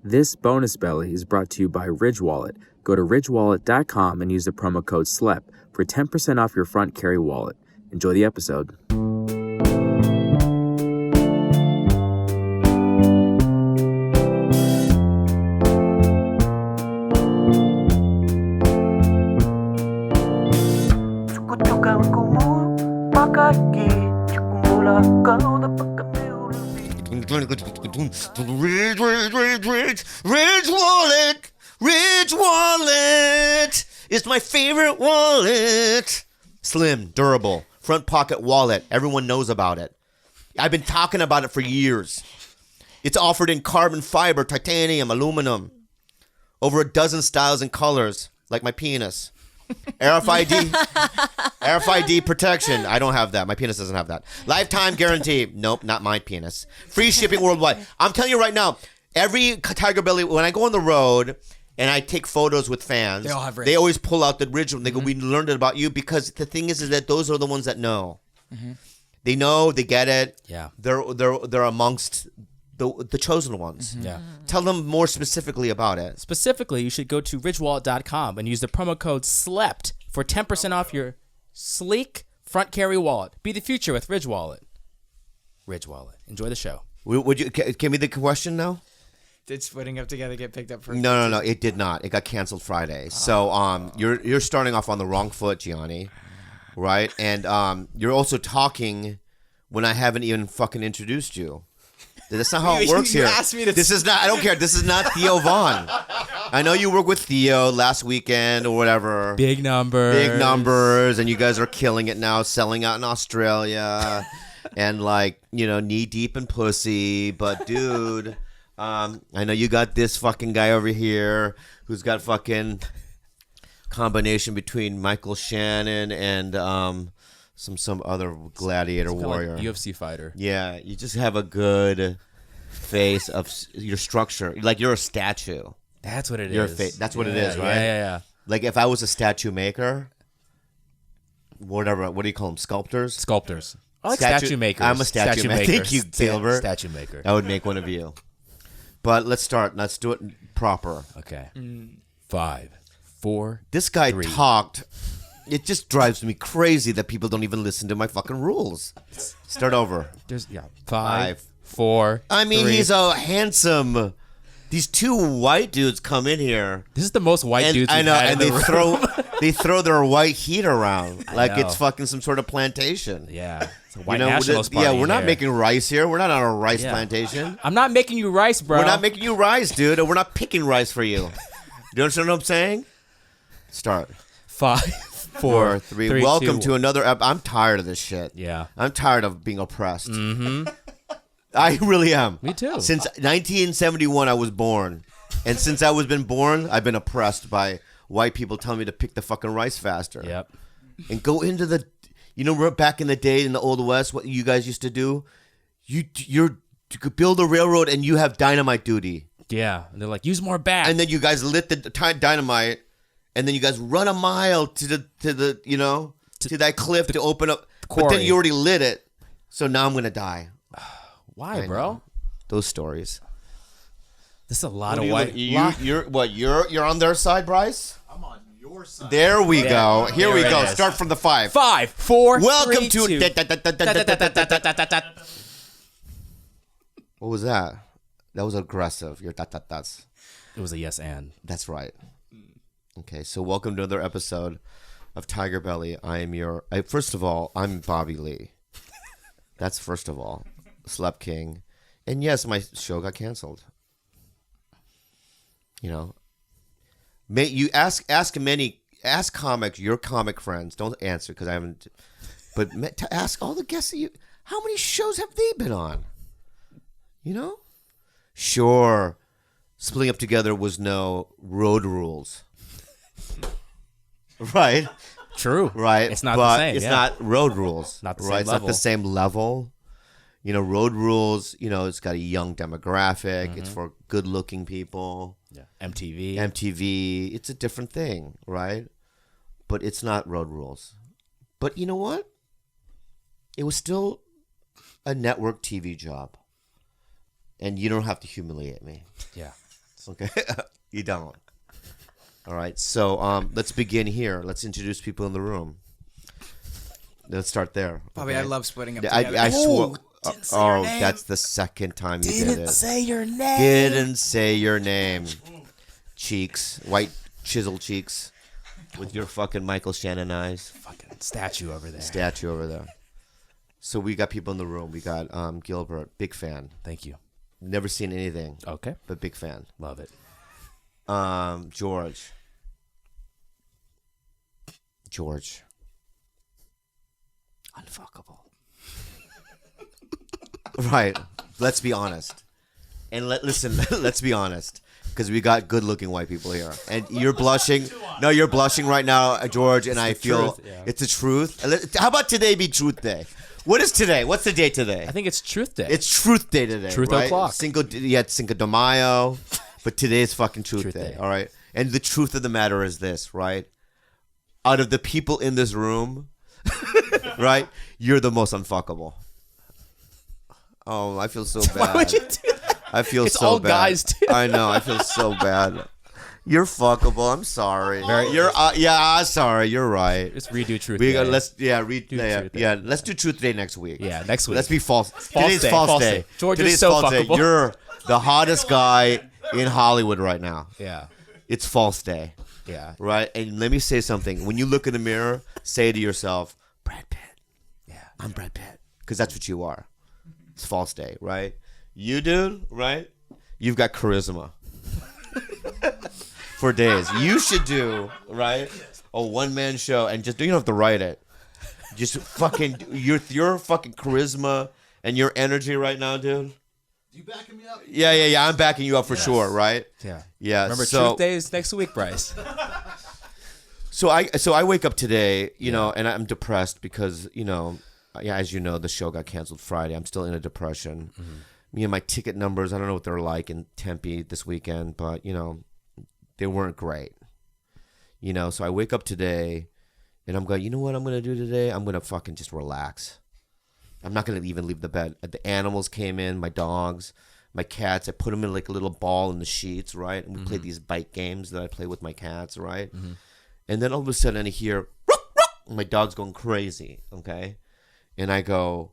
This bonus belly is brought to you by Ridge Wallet. Go to ridgewallet.com and use the promo code SLEP for 10% off your front carry wallet. Enjoy the episode. Ridge Wallet is my favorite wallet. Slim, durable, front pocket wallet. Everyone knows about it. I've been talking about it for years. It's offered in carbon fiber, titanium, aluminum. Over a dozen styles and colors, like my penis. RFID protection. I don't have that. My penis doesn't have that. Lifetime guarantee. Nope, not my penis. Free shipping worldwide. I'm telling you right now, every TigerBelly, when I go on the road and I take photos with fans, they always pull out the original. They go, we learned it about you, because the thing is that those are the ones that know. Mm-hmm. They know, they get it. Yeah. They're amongst the chosen ones. Mm-hmm. Yeah. Tell them more specifically about it. Specifically, you should go to ridgewallet.com and use the promo code SLEPT for 10% off your sleek front carry wallet. Be the future with Ridge Wallet. Ridge Wallet. Enjoy the show. Would you give me the question now? Did Splitting Up Together get picked up for? No, it did not. It got canceled Friday. So you're starting off on the wrong foot, Gianni, right? And you're also talking when I haven't even fucking introduced you. That's not how it works here. This is not. I don't care. This is not Theo Vaughn. I know you worked with Theo last weekend or whatever. Big numbers, and you guys are killing it now, selling out in Australia, and knee deep in pussy. But dude, I know you got this fucking guy over here who's got fucking combination between Michael Shannon and some other gladiator warrior, like UFC fighter. Yeah, you just have a good face of your structure, like you're a statue. That's what it is. That's what it is, right? Yeah. Like if I was a statue maker, whatever. What do you call them? Sculptors. I like statue makers. I'm a statue maker. Thank you, Gilbert. Statue maker. I would make one of you. But let's start. Let's do it proper. Okay. 5, 4. This guy 3. talked. It just drives me crazy that people don't even listen to my fucking rules. Start over. 5, 4. I mean, 3. he's a handsome. These two white dudes come in here. This is the most white dudes we've had in the room. they throw their white heat around like it's fucking some sort of plantation. Yeah, it's a white nationalist party. Yeah, we're not making rice here. We're not on a rice plantation. I'm not making you rice, bro. We're not making you rice, dude. We're not picking rice for you. You understand what I'm saying? Start. 5, 4, 3. Welcome to another. I'm tired of this shit. Yeah, I'm tired of being oppressed. Mm-hmm. I really am. Me too. Since 1971, I was born. And since I was been born, I've been oppressed by white people telling me to pick the fucking rice faster. Yep. And go into the, back in the day in the Old West, what you guys used to do? You could build a railroad and you have dynamite duty. Yeah. And they're like, use more bat. And then you guys lit the dynamite, and then you guys run a mile to that cliff to open up. But then you already lit it. So now I'm going to die. Why, bro? Those stories. This is a lot of white. You're on their side, Bryce? I'm on your side. There we go. Here we go. Start from the 5. 5, 4. Welcome 3, to. 2. What was that? That was aggressive. Your that's. It was a yes and. That's right. Okay, so welcome to another episode of TigerBelly. First of all, I'm Bobby Lee. That's first of all. Slep King. And yes, my show got canceled. You ask comics, your comic friends. Don't answer because I haven't. But to ask all the guests how many shows have they been on? Sure, Splitting Up Together was no road rules. Right. True. Right. It's not the same. It's not road rules. Not the same level. It's not the same level. Road rules, it's got a young demographic. Mm-hmm. It's for good-looking people. Yeah. MTV. It's a different thing, right? But it's not road rules. But you know what? It was still a network TV job. And you don't have to humiliate me. Yeah. Okay, you don't. All right, so let's begin here. Let's introduce people in the room. Let's start there. Bobby, okay? I love splitting up Yeah, together. I swore. didn't say your name. That's the second time you did it. say your name. Didn't say your name. Cheeks, white chisel cheeks, with your fucking Michael Shannon eyes. Fucking statue over there. Statue over there. So we got people in the room. We got Gilbert, big fan. Thank you. Never seen anything, Okay. but big fan. Love it. George. Unfuckable. Right. Let's be honest. And listen, let's be honest. Because we got good-looking white people here. And you're blushing. No, you're blushing right now, George, and I feel truth, yeah. it's the truth. How about today be Truth Day? What is today? What's the day today? I think it's Truth Day. It's Truth Day today, Truth right? o'clock. Cinco de Mayo, but today is fucking Truth Day, Day. all right? And the truth of the matter is this, right? Out of the people in this room, right, you're the most unfuckable. Oh, I feel so bad. Why would you do that? I feel It's so all bad. guys, too. I know. I feel so bad. You're fuckable. I'm sorry. Sorry. You're right. Just redo Truth We Day. got let's Truth Day. let's do Truth Day next week. Yeah, next week. Let's be false. Today's day, false false day. day. George is Today's so false day. fuckable. You're the hottest guy in Hollywood right now. Yeah. It's false day, Yeah. right? And let me say something. When you look in the mirror, say to yourself, Brad Pitt. Yeah. I'm Brad Pitt. Because that's what you are. It's false day, right? You, dude, right? You've got charisma. For days. You should do, right? A one-man show and just, you don't have to write it. Just fucking, your fucking charisma and your energy right now, dude. You backing me up? Yeah. I'm backing you up for sure, right? Yeah. Yeah. Remember, so, Truth Day is next week, Bryce. So I wake up today, you know, and I'm depressed because, you know, as you know, the show got canceled Friday. I'm still in a depression. Mm-hmm. Me and my ticket numbers, I don't know what they're like in Tempe this weekend, but, you know, they weren't great. You know, so I wake up today and I'm going, you know what I'm going to do today? I'm going to fucking just relax. I'm not going to even leave the bed. The animals came in, my dogs, my cats. I put them in like a little ball in the sheets, right? And we play these bite games that I play with my cats, right? And then all of a sudden I hear, "Rook, rook," my dog's going crazy, okay? And I go,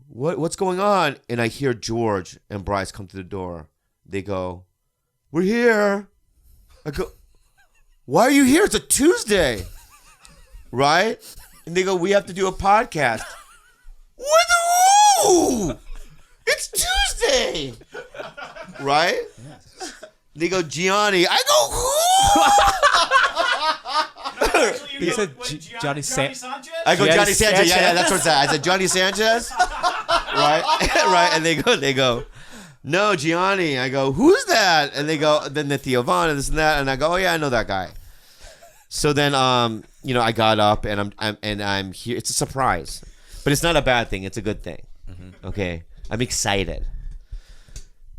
what's going on? And I hear George and Bryce come to the door. They go, we're here. I go, why are you here? It's a Tuesday, right? And they go, we have to do a podcast. With who? It's Tuesday, right? They go, Gianni. I go, who? He said Johnny Sanchez? I go, Gianni Johnny Sanchez. Yeah, Sanchez. that's what I said. I said, Johnny Sanchez, right? Right, and they go, no, Gianni. I go, who's that? And they go, then the Theo Von and this and that, and I go, oh yeah, I know that guy. So then, you know, I got up and I'm here. It's a surprise, but it's not a bad thing. It's a good thing. Okay, I'm excited.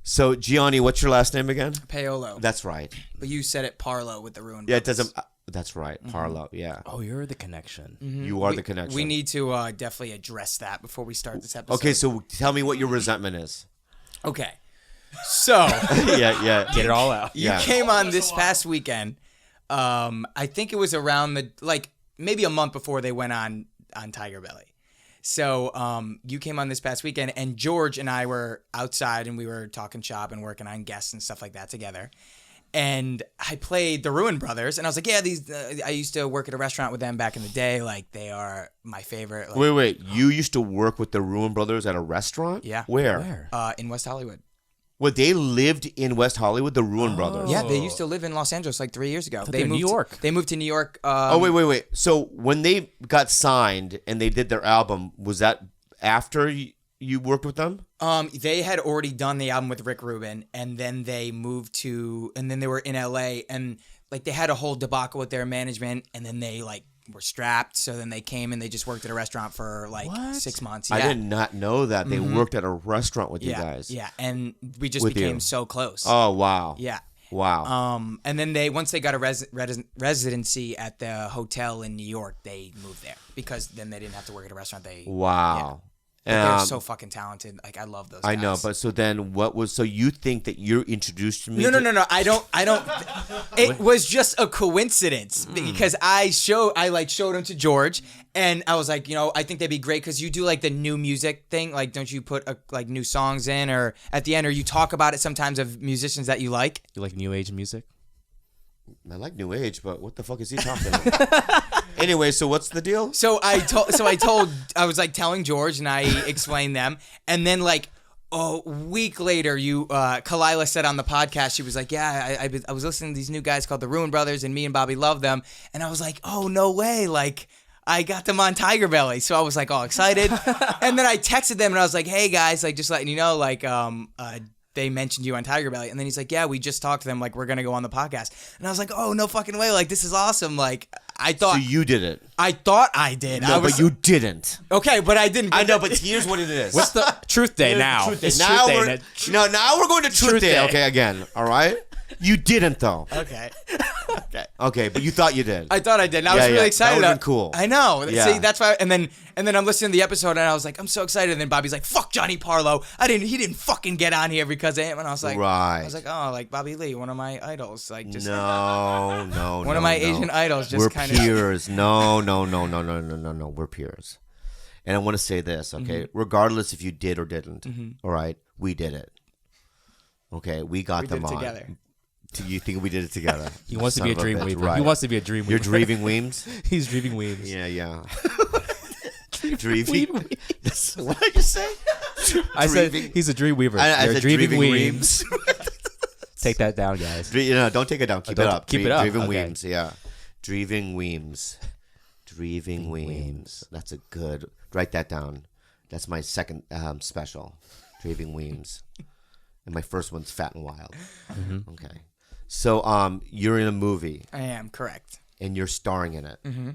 So Gianni, what's your last name again? Paolo. That's right. But you said it Parlo with the Ruen Brothers. Yeah, it doesn't. That's right, Parlo. Yeah, Oh, you're the connection. you are the connection. We need to definitely address that before we start this episode. Okay, so tell me what your resentment is. Okay. So yeah. Get it all out. you Yeah. came on this past weekend. I think it was around maybe a month before they went on TigerBelly. So you came on this past weekend, and George and I were outside, and we were talking shop and working on guests and stuff like that together. And I played the Ruen Brothers, and I was like, yeah, these. I used to work at a restaurant with them back in the day. Like, they are my favorite. Like, Wait. You used to work with the Ruen Brothers at a restaurant? Yeah. Where? in West Hollywood. Well, they lived in West Hollywood, the Ruen Brothers. Yeah, they used to live in Los Angeles like 3 years ago. thought they were in New York. They moved to New York. Oh, wait. So when they got signed and they did their album, was that after you worked with them? They had already done the album with Rick Rubin, and then they moved to, and then they were in LA, and like they had a whole debacle with their management, and then they like were strapped. So then they came and they just worked at a restaurant for like 6 months. Yeah. I did not know that. They worked at a restaurant with you guys. Yeah, and we just With became you. so close. Oh, wow. Yeah. Wow. And then once they got a residency at the hotel in New York, they moved there because then they didn't have to work at a restaurant. Wow. They're so fucking talented. Like I love those guys. I know, but so then what was? So you think that you're introduced to me? No. I don't. It was just a coincidence because I showed them to George, and I was like, I think they'd be great because you do like the new music thing. Like, don't you put like new songs in or at the end, or you talk about it sometimes of musicians that you like? You like new age music? I like new age, but what the fuck is he talking about? Anyway, so what's the deal? So I was like telling George, and I explained them, and then like a week later, Khalyla said on the podcast, she was like, yeah, I was listening to these new guys called the Ruen Brothers, and me and Bobby love them, and I was like, oh no way, like I got them on TigerBelly, so I was like all excited, and then I texted them and I was like, hey guys, like just letting you know, like they mentioned you on TigerBelly, and then he's like, yeah, we just talked to them, like we're gonna go on the podcast, and I was like, oh no fucking way, like this is awesome, like I thought. So you did it. I thought I did. No, but you didn't. Okay, but I didn't. I know, but here's what it is. What's the Truth Day now? Truth Day. It's Now Truth we're Day. now we're going to Truth Day. Day. Okay, again. All right. You didn't though. Okay. Okay, but you thought you did. I thought I did. And I was really excited. That would've been cool. I know. Yeah. See, that's why. And then I'm listening to the episode, and I was like, I'm so excited. And then Bobby's like, "Fuck Gianni Paolo. He didn't fucking get on here because of him." And I was like, Right. I was like, oh, like Bobby Lee, one of my idols, like just No. one of my Asian idols, just We're kind of peers. No. We're peers. And I want to say this, okay? Regardless if you did or didn't, all right, we did it. Okay, we got them did it on. together. You think we did it together? He wants to be a dream weaver. Right. He wants to be a dream weaver. You're Dreaving Weams? He's Dreaving Weams. Yeah. Dreaving? What did you say? I said he's a dream weaver. I You're said Dreaving Dreaving Weams. Take that down, guys. Don't take it down. Keep it up. Keep it up. Dreaving Okay. Weams, yeah. Dreaving Weams. Dreaving Weams. That's a good... Write that down. That's my second special. Dreaving Weams. And my first one's Fat and Wild. Okay. So you're in a movie. I am correct. And you're starring in it. Mm-hmm.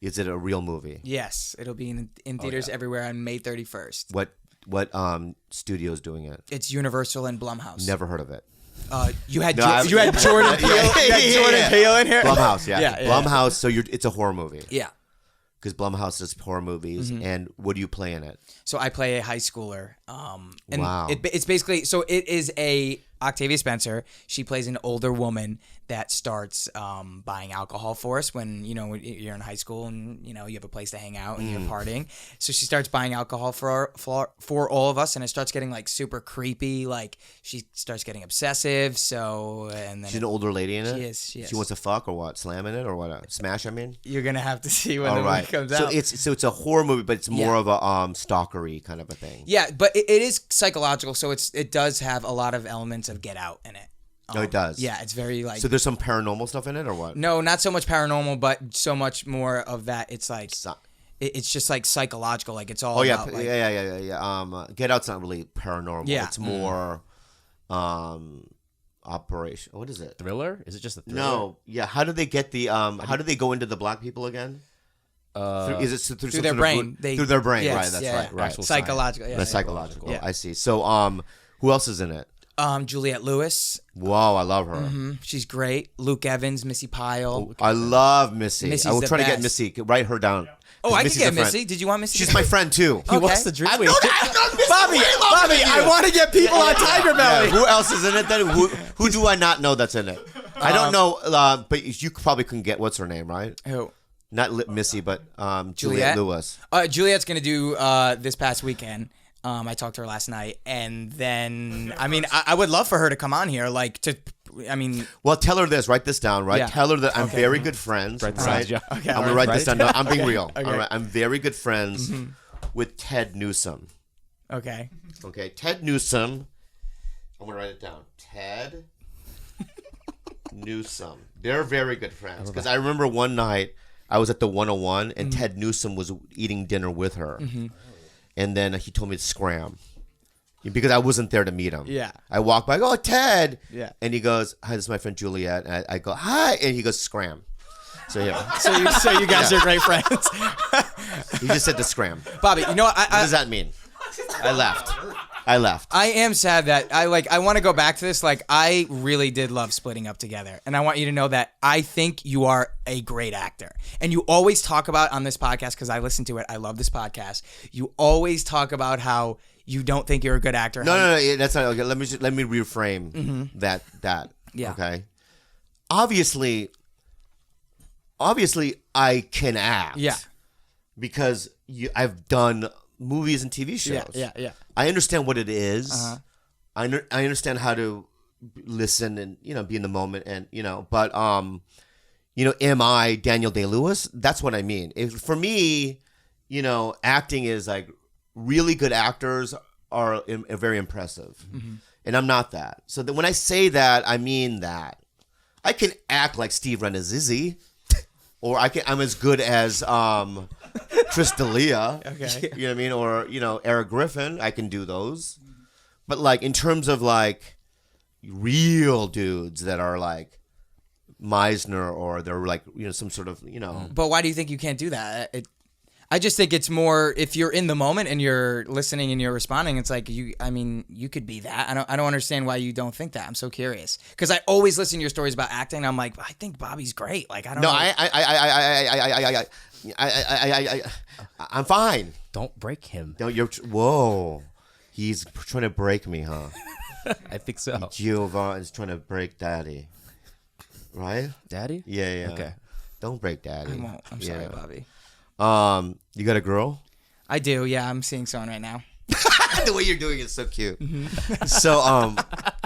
Is it a real movie? Yes, it'll be in theaters everywhere on May 31st. What studio's doing it? It's Universal and Blumhouse. Never heard of it. You had No, you had Jordan Peele. You had Jordan Peele in here. Blumhouse, yeah. Yeah. Blumhouse. So it's a horror movie. Yeah. Because Blumhouse does horror movies, and what do you play in it? So I play a high schooler. And Wow. It's basically, so it is Octavia Spencer. She plays an older woman that starts buying alcohol for us when you're in high school and you have a place to hang out and you're partying. So she starts buying alcohol for all of us, and it starts getting like super creepy. Like she starts getting obsessive. And then She's an older lady in it. She is. She wants to fuck or what? Slam in it or what? Smash? I mean. You're gonna have to see when All the right. movie comes So out. it's a horror movie, but it's more of a stalkery kind of a thing. Yeah, but it is psychological, so it does have a lot of elements of Get Out in it. Oh, it does. Yeah, it's very like. So there's some paranormal stuff in it, or what? No, not so much paranormal, but so much more of that. It's like it's just like psychological. Like it's all. Oh yeah, about, like, yeah. Get Out's not really paranormal. Yeah. It's more operation. What is it? Thriller? Is it just a thriller? No. Yeah. How do they get the How do they go into the black people again? Is it through their brain? Through their brain, Yes, right? That's yeah, right. yeah. Right. Actual psychological. Yeah, That's yeah. psychological. Yeah. I see. So who else is in it? Juliette Lewis. Wow, I love her. She's great. Luke Evans, Missy Pyle. I love Missy. Missy's I was the trying to get best. Missy. Write her down. Oh, I could Missy's get a friend. Missy. Did you want Missy? She's my friend too. He Okay. wants the dream I've weaver. known Missy Bobby, way longer than you. I want to get people on TigerBelly. Yeah, who else is in it then? Who do I not know that's in it? I don't know, but you probably couldn't get what's her name, right? Who? Not Missy, but Juliette? Juliette Lewis. Juliette's gonna do this past weekend. I talked to her last night, and then I would love for her to come on here, Well, tell her this. Write this down, right? Yeah. Tell her that I'm very good friends. Write this right? down, John. Okay, I'm all gonna right. write this down. No, I'm being real. Okay. All right. I'm very good friends with Ted Newsom. Okay. Okay, Ted Newsom. I'm gonna write it down. Ted Newsom. They're very good friends because I remember one night I was at the 101 and Ted Newsom was eating dinner with her, and then he told me to scram because I wasn't there to meet him. Yeah. I walk by, I go, oh, Ted. Yeah. And he goes, hi, this is my friend Juliette. And I go, hi, and he goes, scram. So yeah, So you guys are great friends. he just said to scram. Bobby, you know what? What does that mean? I left. I left. I am sad that I want to go back to this. Like, I really did love Splitting Up Together. And I want you to know that I think you are a great actor. And you always talk about on this podcast, because I listen to it, I love this podcast. You always talk about how you don't think you're a good actor. No, that's not okay. Let me reframe that. Yeah. Okay. Obviously, I can act. Yeah. Because I've done movies and TV shows. Yeah. I understand what it is. I understand how to listen and be in the moment and but am I Daniel Day-Lewis? That's what I mean. For me, acting is like really good actors are very impressive, and I'm not that. So when I say that, I mean that I can act like Steve Renazizi, or I'm as good as Chris D'Elia. Okay. You know what I mean? Or, Eric Griffin. I can do those. But, like, in terms of, like, real dudes that are, like, Meisner or they're, like, some sort of, But why do you think you can't do that? I just think it's more if you're in the moment and you're listening and you're responding. It's like you could be that. I don't understand why you don't think that. I'm so curious because I always listen to your stories about acting. And I'm like, I think Bobby's great. Like I don't know. I'm fine. Don't break him. No, whoa. He's trying to break me, huh? I think so. Giovanni is trying to break Daddy. Right? Daddy? Yeah. Okay. Don't break Daddy. I won't. I'm sorry, Bobby. You got a girl? I do. Yeah, I'm seeing someone right now. The way you're doing it is so cute. So,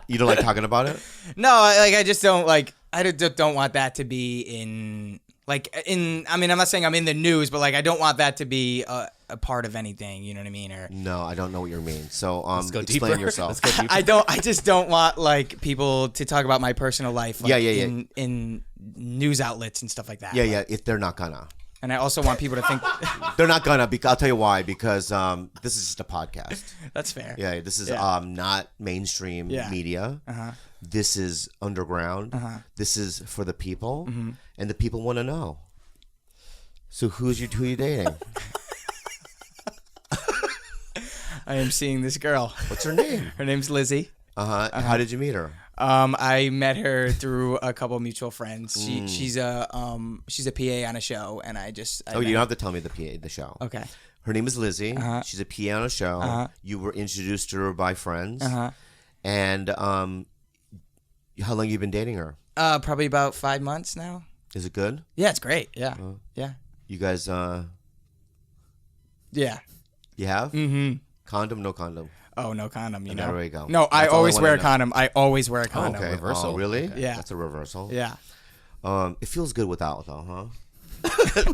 you don't like talking about it? No, I just don't like. I don't want that to be in. I mean, I'm not saying I'm in the news, but like, I don't want that to be a part of anything. You know what I mean? Or no, I don't know what you mean. So, Let's go explain deeper. yourself. Let's go deeper. I just don't want like people to talk about my personal life. Like, in news outlets and stuff like that. Yeah. If they're not gonna. And I also want people to think they're not gonna. I'll tell you why. Because this is just a podcast. that's fair. Yeah, this is not mainstream media. This is underground. This is for the people, and the people want to know. So who you dating? I am seeing this girl. What's her name? Her name's Lizzie. How did you meet her? I met her through a couple of mutual friends. She's a PA on a show, and you don't have to tell me the show. Okay. Her name is Lizzie. She's a PA on a show. You were introduced to her by friends. And how long have you been dating her? Probably about 5 months now. Is it good? Yeah, it's great. Yeah. Yeah. You guys, Yeah. you have? Condom, no condom? Oh, no condom, you know. There we go. No, I That's all I always wanna wear a know. condom. I always wear a condom. Okay. Reversal. Oh, really? Okay. Yeah. That's a reversal. Yeah. It feels good without, though, huh?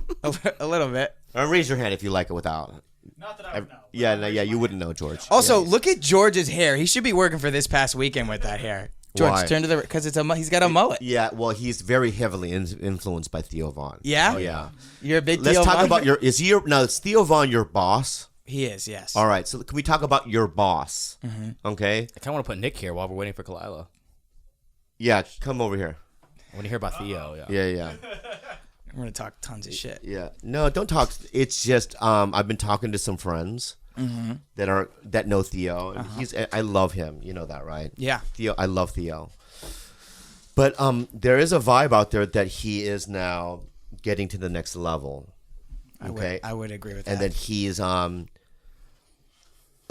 A little bit. Raise your hand if you like it without. Not that I would know. Yeah, you wouldn't know, George. Also, Yeah. look at George's hair. He should be working for this past weekend with that hair. George, Why? turn to the because he's got a mullet. Yeah, well, he's very heavily influenced by Theo Von. Yeah? Oh, yeah. You're a big Let's Theo talk Von about fan? is Theo Von your boss? He is, yes. All right, so can we talk about your boss? Okay? I kind of want to put Nick here while we're waiting for Khalyla. Yeah, come over here. I want to hear about Theo. Yeah. Yeah. We're gonna talk tons of shit. Yeah. No, don't talk. It's just I've been talking to some friends that know Theo. And I love him. You know that, right? Yeah. Theo, I love Theo. But there is a vibe out there that he is now getting to the next level. Okay, I would agree with that. and that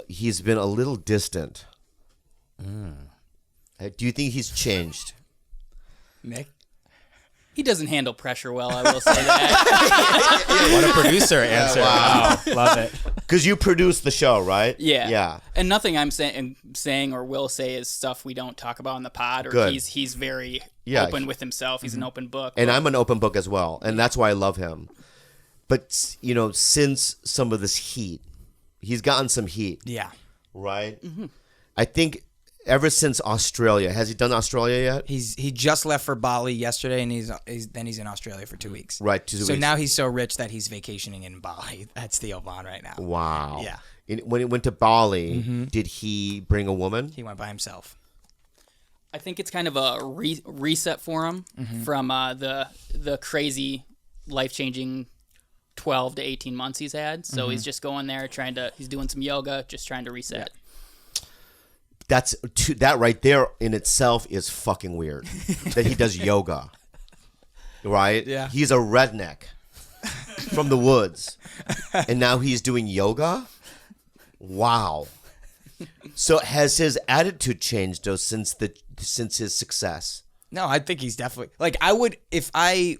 he's been a little distant. Do you think he's changed? Nick? He doesn't handle pressure well, I will say that. What a producer answer. Wow. Love it. Because you produce the show, right? Yeah. Yeah. And nothing I'm saying or will say is stuff we don't talk about in the pod. Or Good. he's very Yeah. open with himself. He's an open book. And I'm an open book as well, and that's why I love him. But since some of this heat, he's gotten some heat, Yeah. right? I think ever since Australia, has he done Australia yet? He just left for Bali yesterday, and he's in Australia for 2 weeks. Right, 2 So weeks. now he's so rich that he's vacationing in Bali. That's Theo Von right now. Wow. Yeah. When he went to Bali, did he bring a woman? He went by himself. I think it's kind of a reset for him from the crazy, life-changing 12 to 18 months he's had. So he's just going there he's doing some yoga, just trying to reset. that right there in itself is fucking weird. That he does yoga, right? Yeah. He's a redneck from the woods, and now he's doing yoga. Wow. So has his attitude changed though since his success? No, I think he's definitely like I would if I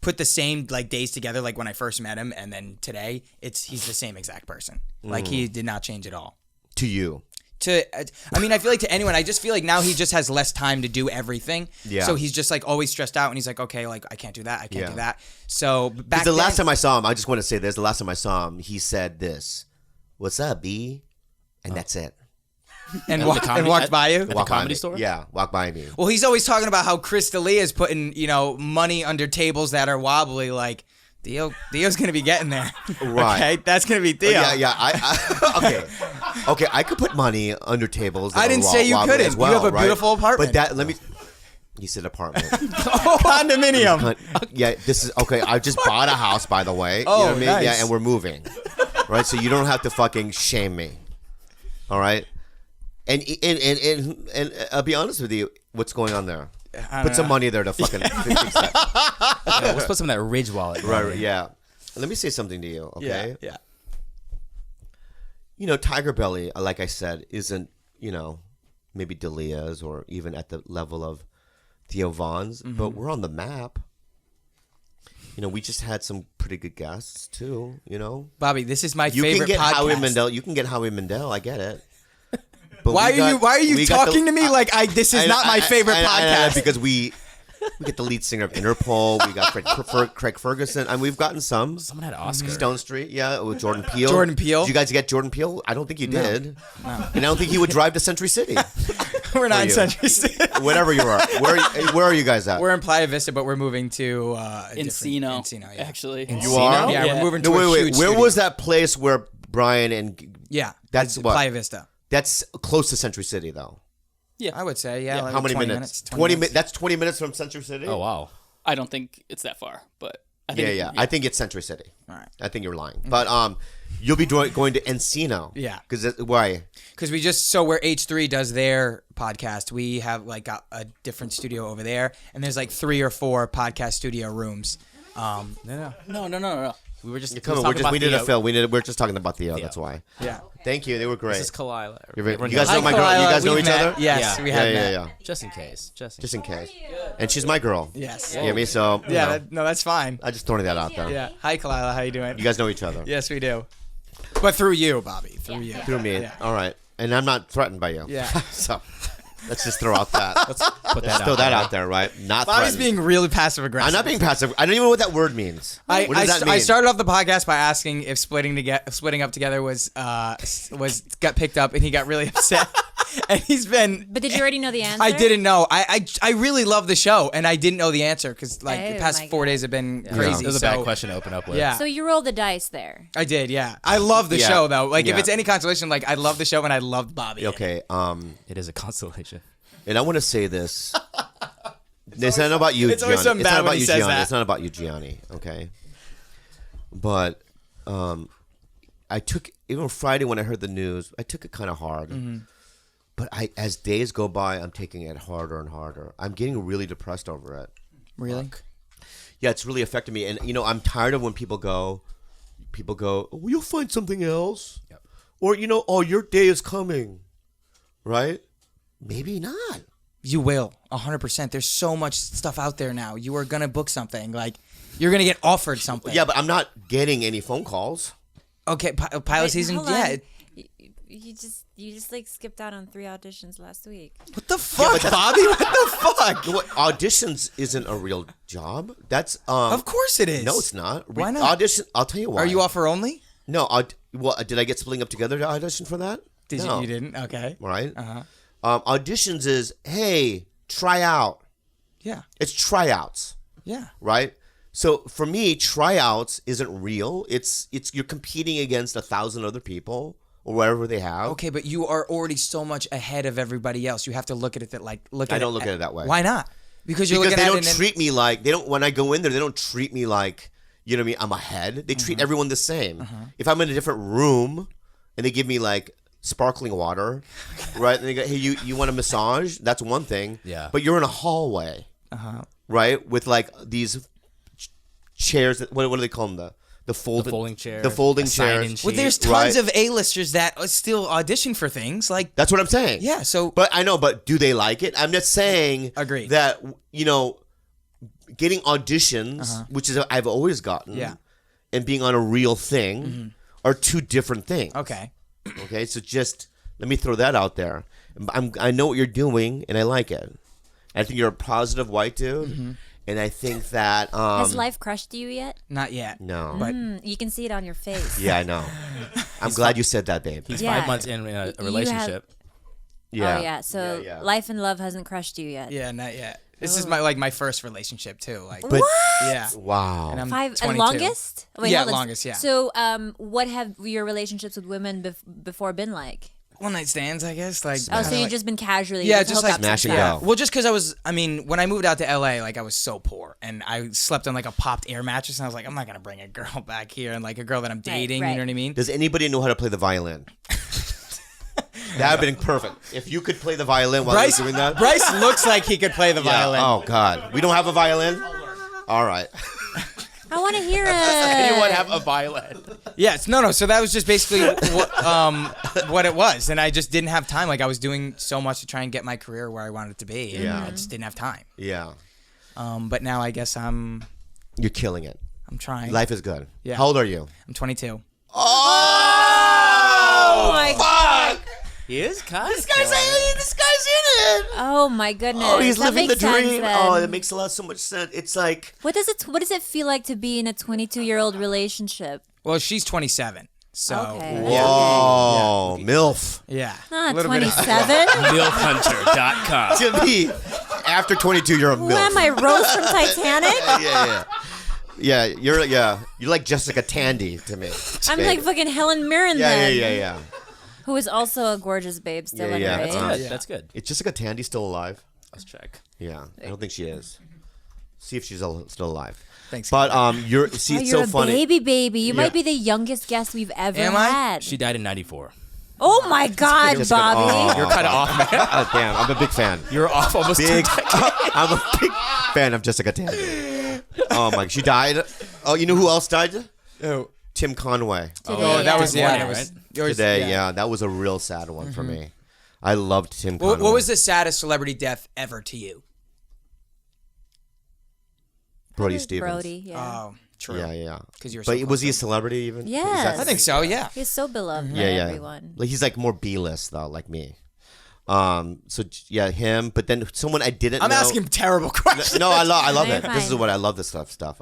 put the same like days together, like when I first met him and then today, he's the same exact person. Like he did not change at all. To you. I mean, I feel like to anyone, I just feel like now he just has less time to do everything. Yeah. So he's just like always stressed out and he's like, okay, like I can't do that. I can't do that. So back last time I saw him, I just want to say this. The last time I saw him, he said this, "What's up, B?" And that's it. And walked by you? At the comedy store? Yeah, walk by me. Well, he's always talking about how Chris D'Elia is putting, money under tables that are wobbly. Like, Theo's going to be getting there. Right. Okay? That's going to be Theo. Yeah. Okay, I could put money under tables. I didn't say you couldn't. As well, you have a right? beautiful apartment. But he said apartment. Condominium. Yeah, this is, okay, I just bought a house, by the way. Oh, you know what I mean? nice. Yeah, and we're moving. Right? So you don't have to fucking shame me. All right? And I'll be honest with you, what's going on there? Put some money there to fucking fix that. Let's put some of that Ridge wallet. Right, yeah. Let me say something to you, okay? Yeah. TigerBelly, like I said, isn't, maybe D'Elia's or even at the level of Theo Vaughn's, but we're on the map. We just had some pretty good guests too, Bobby, this is my You favorite can get podcast. Howie Mandel. You can get Howie Mandel. I get it. But Why are you talking to me like this is not my favorite podcast? Because we get the lead singer of Interpol. We got Craig Ferguson, and we've gotten some. Someone had an Oscar. Stone Street, yeah, with Jordan Peele. Jordan Peele? Did you guys get Jordan Peele? I don't think you did. No. And I don't think he would drive to Century City. We're not in you? Century City. Whatever you are. Where are you guys at? We're in Playa Vista, but we're moving to Encino, yeah. actually. You are? Yeah, Yeah. we're moving to No, a wait. huge Where studio. was that place where Brian and... Yeah. That's what? Playa Vista. That's close to Century City, though. I would say, yeah. Like How many 20 minutes? 20 minutes. That's 20 minutes from Century City? Oh, wow. I don't think it's that far, but I think I think it's Century City. All right. I think you're lying. But you'll be going to Encino. Yeah. Why? Because where H3 does their podcast, we have like got a different studio over there, and there's like 3 or 4 podcast studio rooms. No. We were just We did a film. We're just talking about Theo. That's why. Yeah. Thank you. They were great. This is Khalyla. You guys know my girl. You guys know each other? Yes, we have met. Yeah. Just in case. Just in case. And she's my girl. Yes. You get me? So Yeah, that's fine. I just throwing that out there. Yeah. Hi, Khalyla. How you doing? You guys know each other. Yes, we do. But through you, Bobby. Through you. Through me. Yeah. All right. And I'm not threatened by you. Yeah. So let's just throw out that. Put that Throw that out there, right? Not Bobby's threatened. being really passive aggressive. I'm not being passive. I don't even know what that word means. What does that mean? I started off the podcast by asking if splitting up together was got picked up, and he got really upset. And he's been. But did you already know the answer? I didn't know. I really love the show, and I didn't know the answer because the Oh past my 4 God. days have been crazy. It was a so, bad question to open up with. Yeah. So you rolled the dice there. I did. Yeah. I love the Yeah. show though. Like if Yeah. it's any consolation, like I love the show and I loved Bobby. Okay. It is a consolation. And I want to say this. It's not about you, It's always Gianni. something It's bad not when about he you, says Gianni. that. It's not about you, Gianni. Okay. But I took even Friday when I heard the news, I took it kind of hard. Mm-hmm. But as days go by, I'm taking it harder and harder. I'm getting really depressed over it. Really? Yeah, it's really affected me. And I'm tired of when people go, oh, you'll find something else. Yep. Or oh, your day is coming. Right? Maybe not. You will 100%. There's so much stuff out there now. You are gonna book something. Like you're gonna get offered something. Yeah, but I'm not getting any phone calls. Okay. Pilot Wait, season. hold Yeah. on. You just like skipped out on 3 auditions last week. What the fuck, Bobby? What the fuck? What, auditions isn't a real job. That's Of course it is. No, it's not. Why not? Audition. I'll tell you why. Are you offer only? No. Did I get Splitting Up Together to audition for that? No. You didn't? Okay. Right. Auditions is hey, try out. Yeah. It's tryouts, Yeah. right? So for me, tryouts isn't real. It's you're competing against 1,000 other people or whatever they have. Okay, but you are already so much ahead of everybody else. You have to look at it I don't look at it that way. Why not? Because you're Because looking they at don't it and treat me like they don't. When I go in there, they don't treat me like you know what I mean. I'm ahead. They treat everyone the same. If I'm in a different room and they give me like sparkling water, right? And they go, hey, you want a massage? That's one thing. Yeah. But you're in a hallway, right? With like these chairs. What do they call them? The folding chair. The folding a sign-in chairs. sheet. Well, there's tons Right. of A-listers that still audition for things. Like, That's what I'm saying. yeah, so But I know, but do they like it? I'm just saying Agreed. that, getting auditions, which is I've always gotten, Yeah. and being on a real thing are two different things. okay. Okay, so just let me throw that out there. I know what you're doing, and I like it. I think you're a positive white dude, and I think that Has life crushed you yet? Not yet. no, But You can see it on your face. yeah, I know. I'm glad you said that, babe. He's Yeah. 5 months in a relationship. Yeah, Oh yeah. So Yeah. life and love hasn't crushed you yet. yeah, not yet. This is my first relationship too. Like, But yeah. wow, And I'm 5 22. longest? Wait, Yeah, hold on. longest, yeah. So what have your relationships with women before been like? One night stands, I guess. Like, Oh, so kinda you've like- just been casually Yeah, with just like hookups smash and stuff. go. Well, just because when I moved out to LA, like I was so poor and I slept on like a popped air mattress and I was like, I'm not going to bring a girl back here and like a girl that I'm dating, right. you know what I mean? does anybody know how to play the violin? That would have been perfect. If you could play the violin while Bryce, you're doing that. Bryce looks like he could play the Yeah. violin. Oh God, we don't have a violin. All right. I want to hear it. Anyone have a violin? Yes, no. So that was just basically what it was. And I just didn't have time. Like I was doing so much to try and get my career where I wanted it to be. And Yeah. I just didn't have time. Yeah, But now I guess I'm you're killing it. trying. Life is good. Yeah. How old are you? I'm 22. Oh my fuck! He is kind of. This guy's in it. Oh my goodness. Oh, he's That living the makes sense, dream. then. Oh, it makes so much sense. It's like What does it feel like to be in a 22-year-old relationship? Well, she's 27. So, Okay. whoa, MILF. yeah. Ah, A little bit of- 27? Milfhunter.com. To me, after 22, you're a Who MILF. am I, Rose from Titanic? Yeah, you're like Jessica Tandy to me. I'm babe. like fucking Helen Mirren Yeah. then. Who is also a gorgeous babe still Yeah, in yeah. her That's age. good. Good. That's good. Is Jessica Tandy still alive? Let's check. Yeah, I don't think she is. See if she's still alive. Thanks. But you're Oh, it's you're so a funny. baby. You Yeah. might be the youngest guest we've ever Am I? had. She died in '94. Oh my God, Jessica- Bobby. Oh, You're kind of off, man. oh, damn, I'm a big fan. You're off almost. Big. 2 decades. I'm a big fan of Jessica Tandy. Oh my, she died. Oh, you know who else died? Oh, Tim Conway. Today, that was yeah. that was yours, Today, yeah, that was a real sad one for me. I loved Tim Conway. What was the saddest celebrity death ever to you? Brody Stevens? Brody, yeah. Oh, true. Yeah. Because you're. So But was close he a to him. celebrity even? Yes. Is that- I think so. Yeah. He's so beloved by Yeah. everyone. Like he's like more B-list though, like me. So yeah, him. But then someone I didn't. I'm know. asking terrible questions. No, I love No, it. you're This is fine. what I love. This stuff.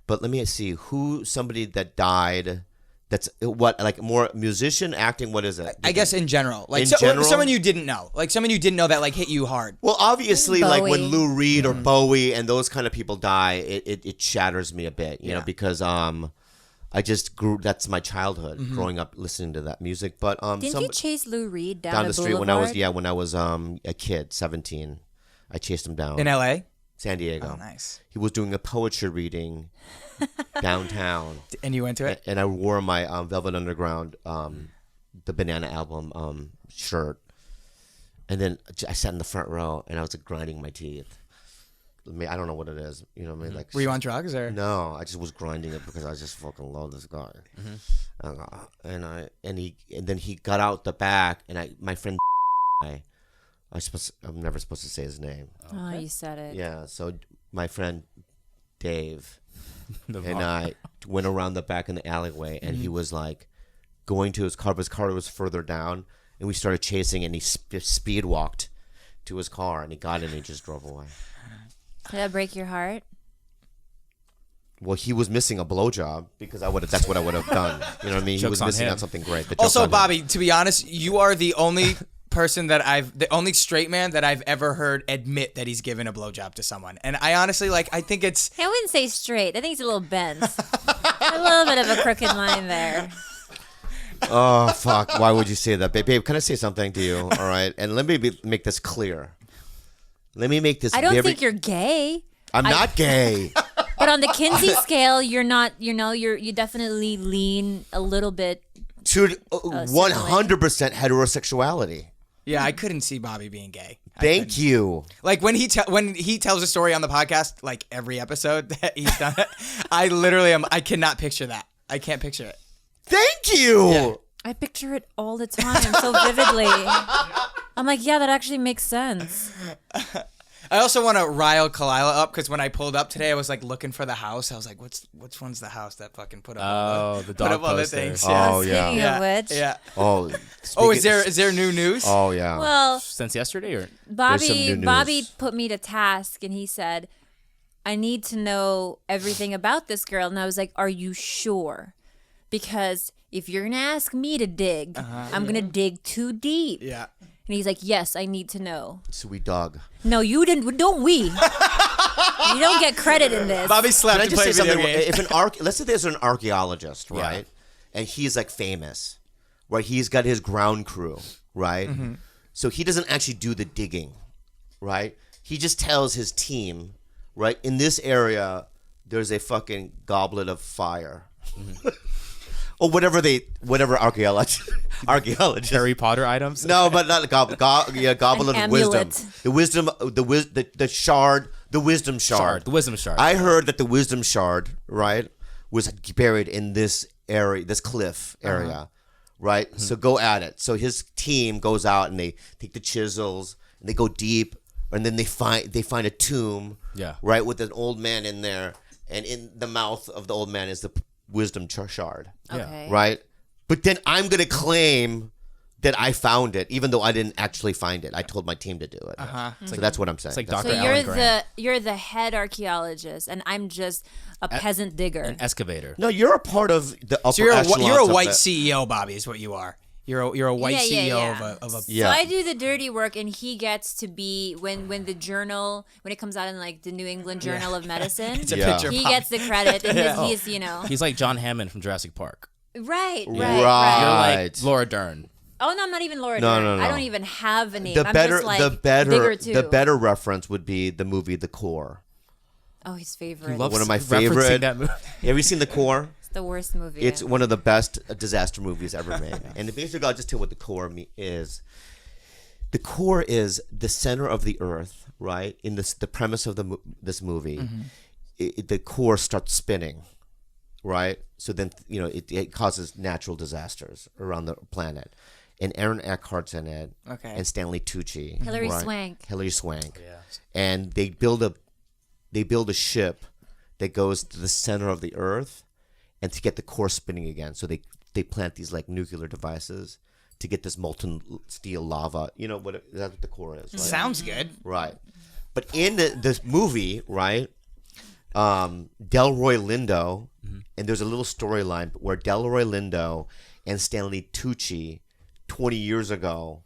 But let me see somebody that died. That's what like more musician acting. What is it? I guess in general, like In general? someone you didn't know, like someone you didn't know that like hit you hard. Well, obviously, like when Bowie. Lou Reed or Bowie and those kind of people die, it shatters me a bit, you know, because I just grew. That's my childhood, growing up listening to that music. But Didn't you chase Lou Reed down, down a the street when I was boulevard? a kid, 17, I chased him down In L.A. San Diego. Oh, nice. He was doing a poetry reading downtown. And you went to it. And I wore my Velvet Underground, the Banana album shirt. And then I sat in the front row and I was like grinding my teeth. I don't know what it is. You know what I mean? Like, Were you on drugs or? no, I just was grinding it because I just fucking love this guy. And then he got out the back and my friend I'm never supposed to say his name. Oh, you said it. Yeah, so my friend Dave and I went around the back in the alleyway, and he was like going to his car, but his car was further down, and we started chasing, and he speed walked to his car, and he got in and he just drove away. Did that break your heart? Well, he was missing a blowjob because that's what I would have done. You know what I mean? He Joke's was on missing him. out something great. The joke's Also, on him. Bobby, to be honest, you are the only person the only straight man that I've ever heard admit that he's given a blowjob to someone. And I honestly, I think it's. I wouldn't say straight. I think it's a little bent. A little bit of a crooked line there. Oh, fuck. Why would you say that? Babe, can I say something to you? All right. And let me make this clear. Let me make this I don't think you're gay. I'm not gay. But on the Kinsey scale, you're not. You definitely lean a little bit Dude, 100% heterosexuality. Yeah, I couldn't see Bobby being gay. Thank you. Like when he tells a story on the podcast, like every episode that he's done it, I literally I cannot picture that. I can't picture it. Thank you. Yeah. I picture it all the time so vividly. I'm like, yeah, that actually makes sense. I also want to rile Khalyla up because when I pulled up today, I was like looking for the house. I was like, which one's the house that fucking put up? The put dog up all the poster. things. Oh, Speaking yeah. of which, Yeah. Oh, Is there new news? Oh, yeah. well, Since yesterday, or There's some new Bobby news. put me to task, and he said, "I need to know everything about this girl." And I was like, "Are you sure? Because if you're gonna ask me to dig, I'm gonna dig too deep." Yeah. And he's like, "Yes, I need to know." Sweet dog. No, you didn't. Don't we? You don't get credit in this. Bobby slept Can I and just say played video something? games. Let's say there's an archaeologist, right? And he's like famous, right? He's got his ground crew, right? So he doesn't actually do the digging, right? He just tells his team, right? In this area, there's a fucking goblet of fire. Or whatever archaeologists. Harry Potter items. No, but not goblet An of wisdom. amulet. The wisdom, the shard, the wisdom shard. The wisdom shard. I heard that the wisdom shard, right, was buried in this area, this cliff area, right? So go at it. So his team goes out and they take the chisels and they go deep, and then they find a tomb, right, with an old man in there, and in the mouth of the old man is the wisdom shard, Okay. right? But then I'm gonna claim that I found it, even though I didn't actually find it. I told my team to do it. So that's what I'm saying. It's like That's Dr. So Alan you're the head architect, and I'm just a peasant digger. An excavator. No, you're a part of the upper So you're a echelons of white the- CEO, Bobby, is what you are. You're a white CEO of a Yeah. So I do the dirty work, and he gets to be when the journal, when it comes out in like the New England Journal of Medicine, It's a Yeah. picture. he Bobby. gets the credit, and he's you know He's like John Hammond from Jurassic Park. right. You're Right. like Laura Dern. Oh no, I'm not even Laura No, Dern. no, no. I don't even have a name. The I'm better, just like the better, digger too. the better reference would be the movie The Core. Oh, his favorite. Loves One of my referencing favorite. that movie. Have you seen The Core? It's the worst movie. It's one of the best disaster movies ever made. And basically, I'll just tell you what The Core is. The core is the center of the earth, right? In the premise of this movie, the core starts spinning, right? So then, it causes natural disasters around the planet. And Aaron Eckhart's in it. Okay. And Stanley Tucci. Hilary right? Swank. Hilary Swank. Yeah. And they build a ship that goes to the center of the earth and to get the core spinning again. So they plant these like nuclear devices to get this molten steel lava. You know what? That's what the core is, right? Sounds good. Right. But in this movie, right, Delroy Lindo, and there's a little storyline where Delroy Lindo and Stanley Tucci 20 years ago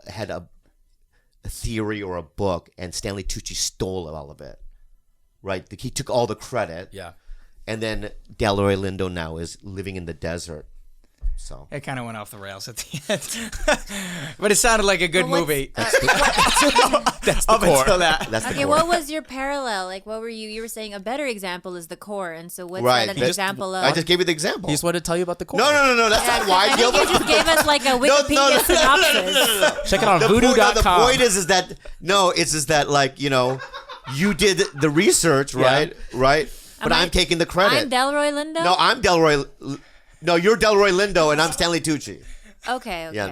had a theory or a book, and Stanley Tucci stole all of it. Right? He took all the credit. Yeah. And then Delroy Lindo now is living in the desert. So It kind of went off the rails at the end. But it sounded like a good Well, movie. That's the Up core. until that. that's the Okay, core. what was your parallel? Like, what were you? You were saying a better example is the core, and so what's Right. that an Just- example of? I just gave you the example. He just wanted to tell you about the core. No. That's Yeah, not why, I think Gilbert. you just gave us like a Wikipedia synopsis. Check it on The voodoo.com. point is that it's just that you did the research, right? Right. But I'm taking the credit. I'm Delroy Lindo. No, I'm Delroy. No, you're Delroy Lindo, and I'm Stanley Tucci. Okay. Yeah.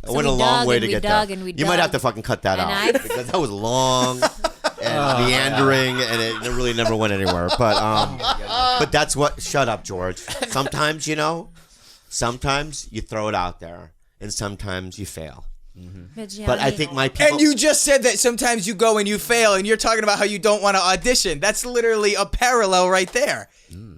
I So went we a long dug way and to we get dug there. and we You might dug. have to fucking cut that And out I- because that was long and meandering, and it really never went anywhere. But that's what. Shut up, George. Sometimes sometimes you throw it out there, and sometimes you fail. But I think my people. And you just said that sometimes you go and you fail, and you're talking about how you don't want to audition. That's literally a parallel right there.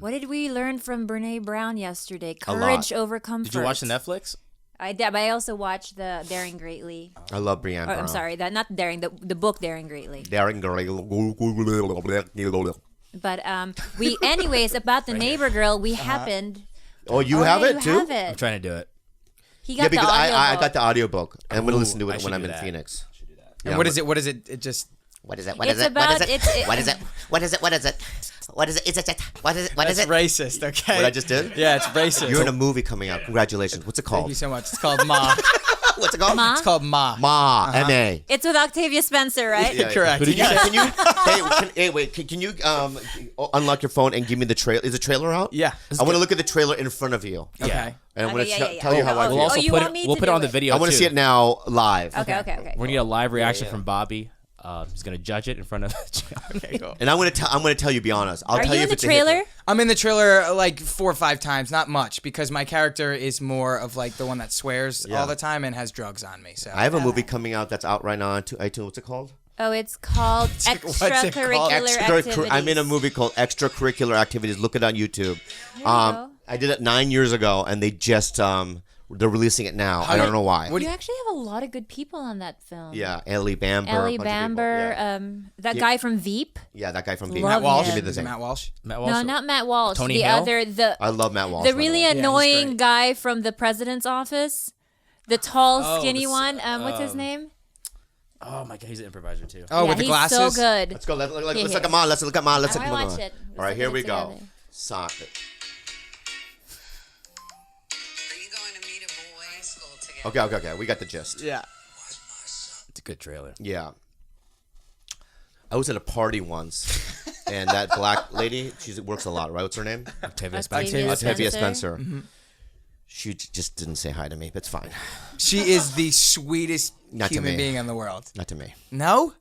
What did we learn from Brene Brown yesterday? A lot. Courage over comfort. Did you watch the Netflix? I did, but I also watched the Daring Greatly. I love Brienne Or, Brown. I'm sorry, not Daring, the book Daring Greatly. Daring girl. But anyways, about the neighbor girl, we happened. Oh, you Oh, have yeah, it you too? have it. I'm trying to do it. He Yeah, got the because audio I book. got the audiobook. I'm going to listen to I it should when I'm do in that. Phoenix. And what is it? What is it? It just What is it? It's about- What is it? What is it? What is it? What is it? Is it? What is it? What is That's it? racist, okay? What I just did? Yeah, it's racist. You're in a movie coming out. Congratulations. What's it Thank called? you so much. It's called Ma. What's it called? Ma? It's called Ma. Ma. M.A. It's with Octavia Spencer, right? Yeah. Correct. Who did you say? Can you? Wait. Can you unlock your phone and give me the trailer? Is the trailer out? Yeah. I want to look at the trailer in front of you. Okay. And I'm going to Okay, tell you how I We'll feel. also you put want it. me We'll to put it do on the it? video. I want to too. see it now live. Okay. We're gonna get a live reaction from Bobby. He's gonna judge it in front of the Okay, cool. And I'm going to tell you. Be honest. I'll Are tell you you in if the it's a hit. trailer? I'm in the trailer like 4 or 5 times, not much, because my character is more of like the one that swears Yeah. all the time and has drugs on me. So I have a movie coming out that's out right now on iTunes. What's it called? Oh, it's called What's it called? extracurricular activities. I'm in a movie called Extracurricular Activities. Look it on YouTube. go. I did it 9 years ago, and they just they're releasing it now. I don't know why. You actually have a lot of good people on that film. Yeah, Ellie Bamber. Ellie a bunch of people. Bamber, Yeah. that guy from Veep. Yeah, that guy from Love Veep. Matt Walsh. him. Give me the Is it thing. Matt Walsh? Matt Walsh. No, not Matt Walsh. Tony the Hale? other, I love Matt Walsh. the by really way. he's annoying great. guy from the president's office. The tall, Oh, skinny this, one. What's his name? Oh my god, he's an improviser too. Oh, yeah, with the he's glasses? so good. Let's go. Let's look Here. at Ma. Let's look at Ma. Let's I look at wanna Ma. watch it. All right, Let's here look we at it go. together. Sock. Are you going to meet a boy school together? Okay. We got the gist. Yeah. It's a good trailer. Yeah. I was at a party once, and that black lady, she works a lot, right? What's her name? Octavia Octavia Spencer. Octavia Spencer. Spencer. She just didn't say hi to me, but it's fine. She is the sweetest Not to human me. being in the world. Not to me. No?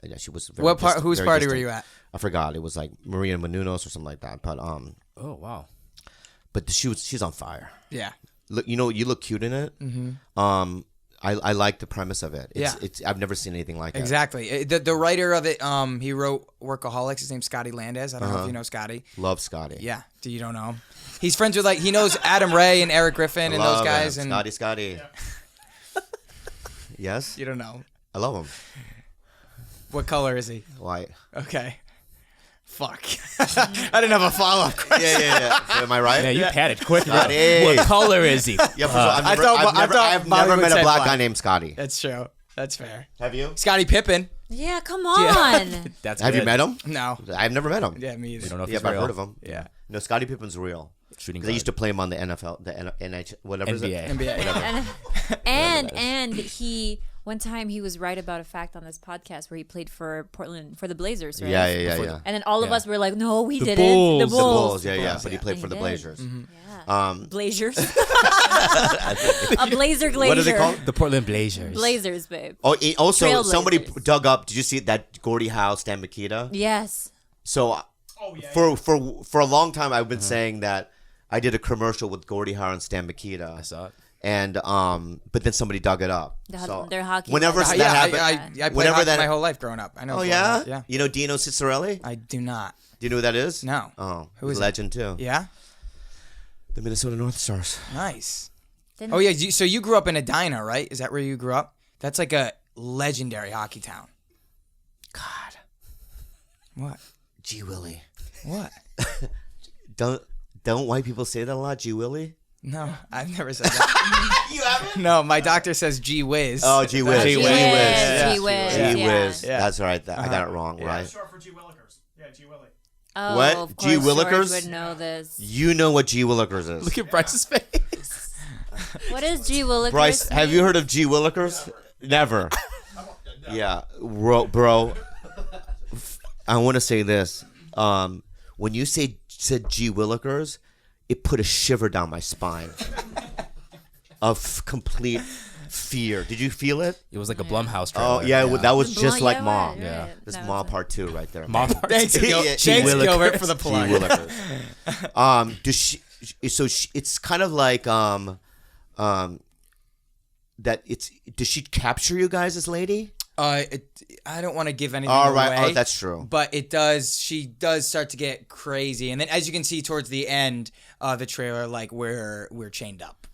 Yeah, she was very What part? distant, Whose very party distant. were you at? I forgot. It was like Maria no-nos or something like that. But Oh wow. she's on fire. Yeah. Look, you look cute in it. Mm-hmm. I like the premise of it. Yeah. I've never seen anything like it. Exactly. The writer of it, he wrote Workaholics. His name's Scotty Landez. I don't know if you know Scotty. Love Scotty. Yeah. You don't know him? He's friends with he knows Adam Ray and Eric Griffin and those Love guys. him. And Scotty. Yes, you don't know. I love him. What color is he? White. Okay. Fuck. I didn't have a follow-up question. Yeah. So am I right? Yeah, you padded quick. Scotty. What color is he? Yeah, first of all, I thought I've Bobby never would met a say black black. guy named Scotty. That's true. That's fair. Have you? Scotty Pippen. Yeah, come on. That's Have you good. met him? No. I've never met him. Yeah, me either. We don't know if Yeah, he's but I've real. heard of him. Yeah. No, Scottie Pippen's real. Shooting Because I used to guard. play him on the NFL, the NH, whatever is it? NBA. NBA. and he one time he was right about a fact on this podcast where he played for Portland for the Blazers, right? Yeah. And then all of us were like, no, he didn't. Bulls. The The The Bulls. Bulls, yeah. But he played And for he the did. Blazers. Yeah. Blazers. A blazer glazier. What are they called? The Portland Blazers. Blazers, babe. Oh, also, somebody Trailblazers. dug up. Did you see that Gordie Howe, Stan Mikita? Yes. So, for a long time, I've been saying that I did a commercial with Gordie Howe and Stan Mikita. I saw it. And but then somebody dug it up. They're hockey Whenever players. that Yeah, happened, I played whenever hockey that- my whole life growing up. I know. oh Gordon. yeah, Yeah. You know Dino Ciccarelli? I do not. Do you know who that is? No. Oh, Who he's is a it? legend too. Yeah. The Minnesota North Stars. Nice. Didn't- Oh yeah. So you grew up in Edina, right? Is that where you grew up? That's like a legendary hockey town. God, What? G Willie. What? Don't white people say that a lot? G Willie? No, I've never said that. You haven't? No, my doctor says G Whiz. Oh, G Whiz. Gee Gee whiz. whiz. Yeah. Gee whiz. Gee yeah. whiz. Yeah. That's right. I got it wrong, right? Short for G Willikers. Yeah, G Willie. Oh, What? Of G. course George Willikers? would know this. You know what G Willikers is. Look at Bryce's face. What is G. Willikers? Bryce, have you heard of G Willikers? Never. Yeah, bro. I want to say this. When you said G Willikers, it put a shiver down my spine of complete fear. Did you feel it? It was like a Blumhouse trailer. Oh yeah, that was just like yeah, Ma. right, Yeah. right. This That Ma was- part 2 right there. Mom Thanks, Yeah, Thanks, G. Willikers. Gilbert, for the G plug. Willikers. Does she? So it's kind of like that. Does she capture you guys as lady? I don't want to give anything All right. away. Oh, that's true. But it does. She does start to get crazy, and then as you can see towards the end of the trailer, like we're chained up.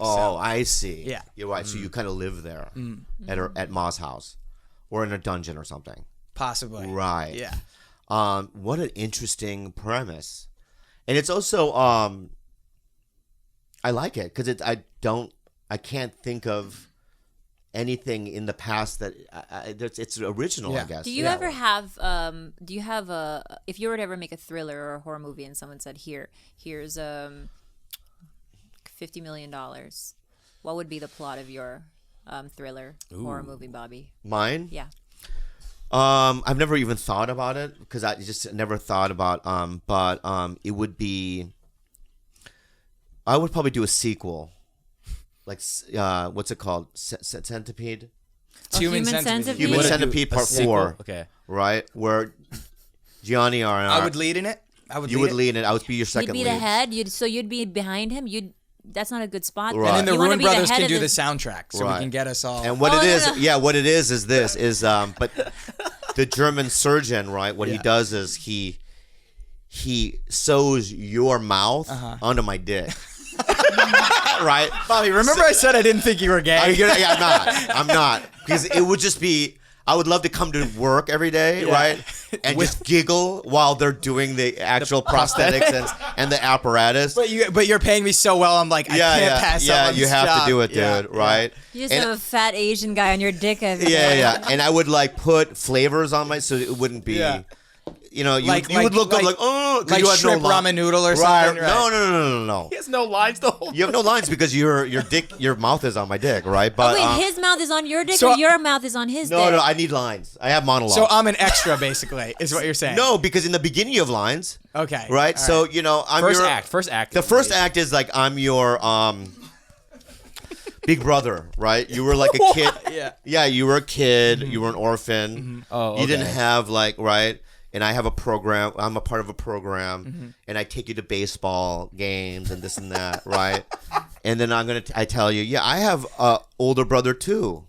Oh, I see. Yeah. You're right. So you kind of live there at Ma's house, or in a dungeon or something. Possibly. Right. Yeah. What an interesting premise, and it's also I like it because I can't think of anything in the past that it's original, I guess. Do you ever have if you were to ever make a thriller or a horror movie and someone said here's $50 million, what would be the plot of your thriller horror movie, Bobby? Mine? Yeah. I've never even thought about it because I just never thought about but it would be, I would probably do a sequel. Like what's it called? Centipede? Human Centipede. Human Centipede Part 4. Okay. Right? Where Gianni or I would lead in it. You would lead in it. I would be your second You'd be lead. the head. You'd be behind him. That's not a good spot. Right. And then the You wanna Ruen be the Brothers head can of do the the- soundtrack, so we Right. can get us all. And what Oh, it no, is, no. yeah, what it is this is but the German surgeon, right? What he does is he sews your mouth onto my dick. Right? Bobby, remember I said I didn't think you were gay? I'm not. Because it would just be, I would love to come to work every day, right? And just giggle while they're doing the actual prosthetics and the apparatus. But you're paying me so well. I'm like, I can't pass up on you this have job. to do it, dude, right? You just And- have a fat Asian guy on your dick every Yeah, day. yeah. And I would like put flavors on my, so it wouldn't be, you know, you would look up like, oh, 'cause like you had shrimp no ramen noodle or right. something. Right. No. He has no lines the whole. You have no lines because your mouth is on my dick, right? But Wait, his mouth is on your dick, so- or your mouth is on his dick? no, I need lines. I have monologues. So I'm an extra, basically, is what you're saying. no, because in the beginning you have lines, Okay. right? All So you know, I'm First your act. The first act is like I'm your big brother, right? You were like a kid. Yeah. You were a kid. You were an orphan. Oh, You didn't okay. have like right. And I have a program. I'm a part of a program, and I take you to baseball games and this and that, right? And then I tell you, yeah, I have a older brother too.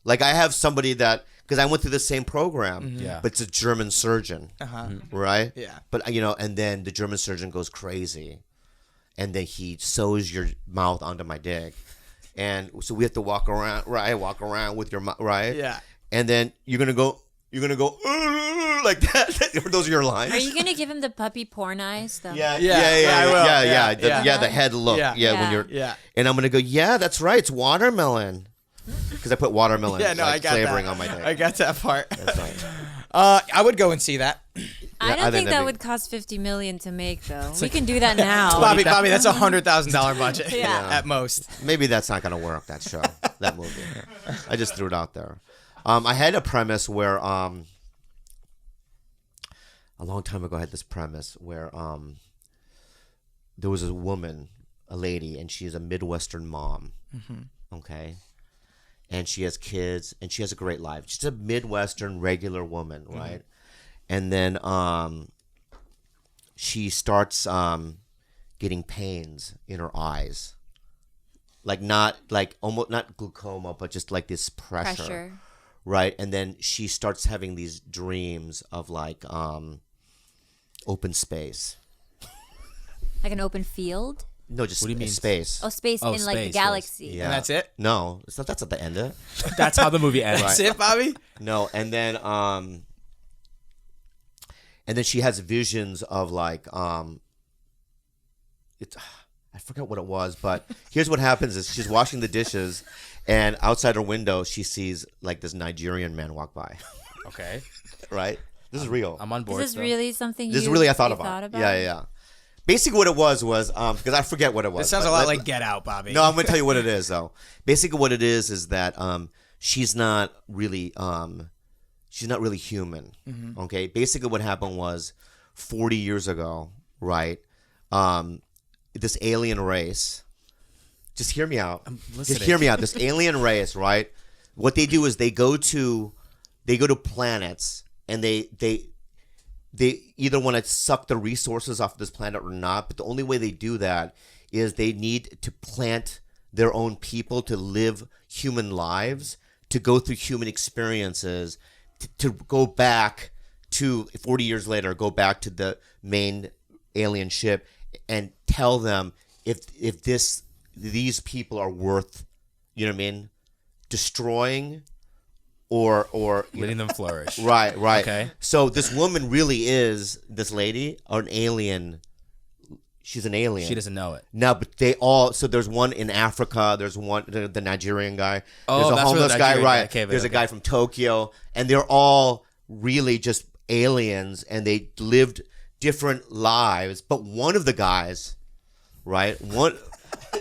Like I have somebody that, because I went through the same program, Yeah. but it's a German surgeon, right? Yeah. But you know, and then the German surgeon goes crazy, and then he sews your mouth onto my dick, and so we have to walk around, right? Walk around with your mouth, right? Yeah. And then you're gonna go like that. Those are your lines. Are you gonna give him the puppy porn eyes? Though? Yeah, I will. yeah. The head look. Yeah. Yeah, when Yeah. you're. Yeah. And I'm gonna go. Yeah, that's right. It's watermelon. Because I put watermelon Yeah, no, like, I got flavoring that. on my dick. I got that part. That's right. I would go and see that. I Yeah, don't I think think that that'd would cost $50 million to make, though. We can do that now. Bobby, that's a $100,000 budget. Yeah. At most. Maybe that's not gonna work. That show, that movie. I just threw it out there. I had a premise where a long time ago I had this premise where there was a woman, a lady, and she's a Midwestern mom. Okay. And she has kids, and she has a great life. She's a Midwestern regular woman, right? And then she starts getting pains in her eyes, almost not glaucoma, but just like this pressure, right? And then she starts having these dreams of like open space. Like an open field? No, just What do you mean? space. Oh, space Oh, in like the space, galaxy. Yeah. And that's it? No, it's not. That's at the end of it. That's how the movie ends. That's it, Bobby? No, and then she has visions of like it's I forgot what it was, but here's what happens is she's washing the dishes, and outside her window she sees like this Nigerian man walk by. Okay. Right? This is real. I'm on board. Is this really something This is you really I thought you about. Yeah. Basically, what it was because I forget what it was. This sounds but a lot let- like Get Out, Bobby. No, I'm gonna tell you what it is though. Basically, what it is that she's not really human. Okay. Basically, what happened was 40 years ago, right? This alien race. Just hear me out. Just hear me out. This alien race, right? What they do is they go to planets and they either want to suck the resources off this planet or not, but the only way they do that is they need to plant their own people to live human lives, to go through human experiences, to go back to 40 years later, go back to the main alien ship and tell them if these people are worth, you know what I mean, destroying or Letting them flourish. Right. Okay. So this woman really is, this lady, an alien. She's an alien. She doesn't know it. No, but they all. So there's one in Africa. There's one, the Nigerian guy. Oh, there's a that's where the homeless guy, Nigerian right? guy came in, There's a okay. guy from Tokyo, and they're all really just aliens, and they lived different lives. But one of the guys, right? One.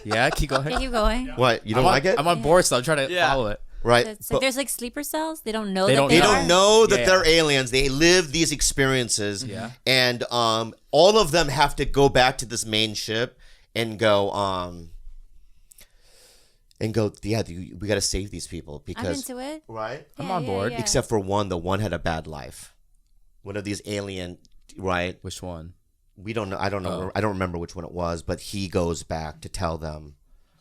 Yeah, keep going. Yeah, keep going. What, you don't like it? I'm on board, so I'm trying to follow it. Right. It's like, there's like sleeper cells. They don't know They that don't they They are. don't know that Yeah. they're aliens. They live these experiences. Yeah. And all of them have to go back to this main ship and go, yeah, we got to save these people I'm because, into it. right? I'm Yeah, on yeah, board. yeah. Except for one, the one had a bad life. One of these alien, right? Which one? We don't know. I don't know. Oh. I don't remember which one it was, but he goes back to tell them,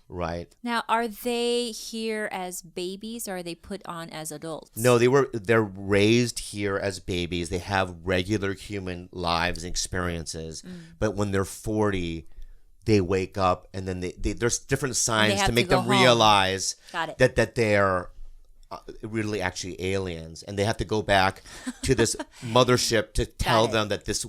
right? Now, are they here as babies or are they put on as adults? No, they're raised here as babies. They have regular human lives and experiences. But when they're 40, they wake up and then there's different signs have to to make go them home. realize Got it. that they're really actually aliens, and they have to go back to this mothership to tell it. them that this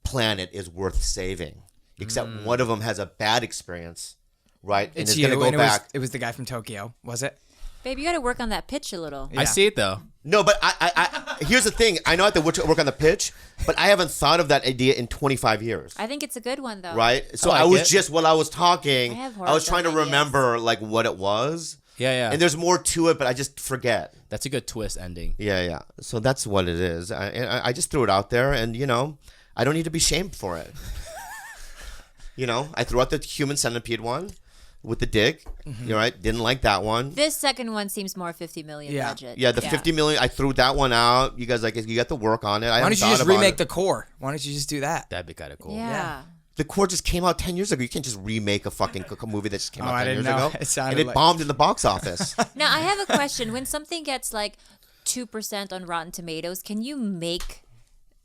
planet is worth saving. Except one of them has a bad experience, right? And It's is you, going to and go back. it was the guy from Tokyo, was it? Babe, you got to work on that pitch a little. I see it though. No, but I here's the thing. I know I have to work on the pitch, but I haven't thought of that idea in 25 years. I think it's a good one, though. Right? So I I like was it. just, while I was talking, I have I was trying to horrible ideas. remember like what it was. Yeah. And there's more to it, but I just forget. That's a good twist ending. Yeah. So that's what it is. I just threw it out there, and I don't need to be shamed for it. I threw out the human centipede one with the dick. You're right. Didn't like that one. This second one seems more 50 million Yeah. budget. Yeah, the 50 million. I threw that one out. You guys you got to work on it. Why don't you just remake the core? Why don't you just do that? That'd be kind of cool. Yeah. The Core just came out 10 years ago. You can't just remake a fucking movie that just came out I 10 didn't years know. ago. It sounded and it like- bombed in the box office. Now, I have a question. When something gets like 2% on Rotten Tomatoes, can you make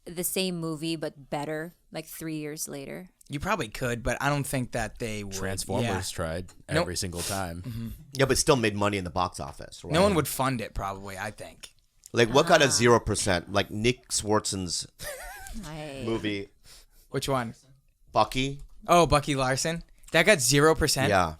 the same movie but better like 3 years later? You probably could, but I don't think that they would. Transformers Yeah. tried Nope. every single time. Yeah, but still made money in the box office, right? No one would fund it, probably, I think. Like, what got a 0%? Like Nick Swartzen's movie, Which one? Bucky? Oh, Bucky Larson? That got 0%? Yeah.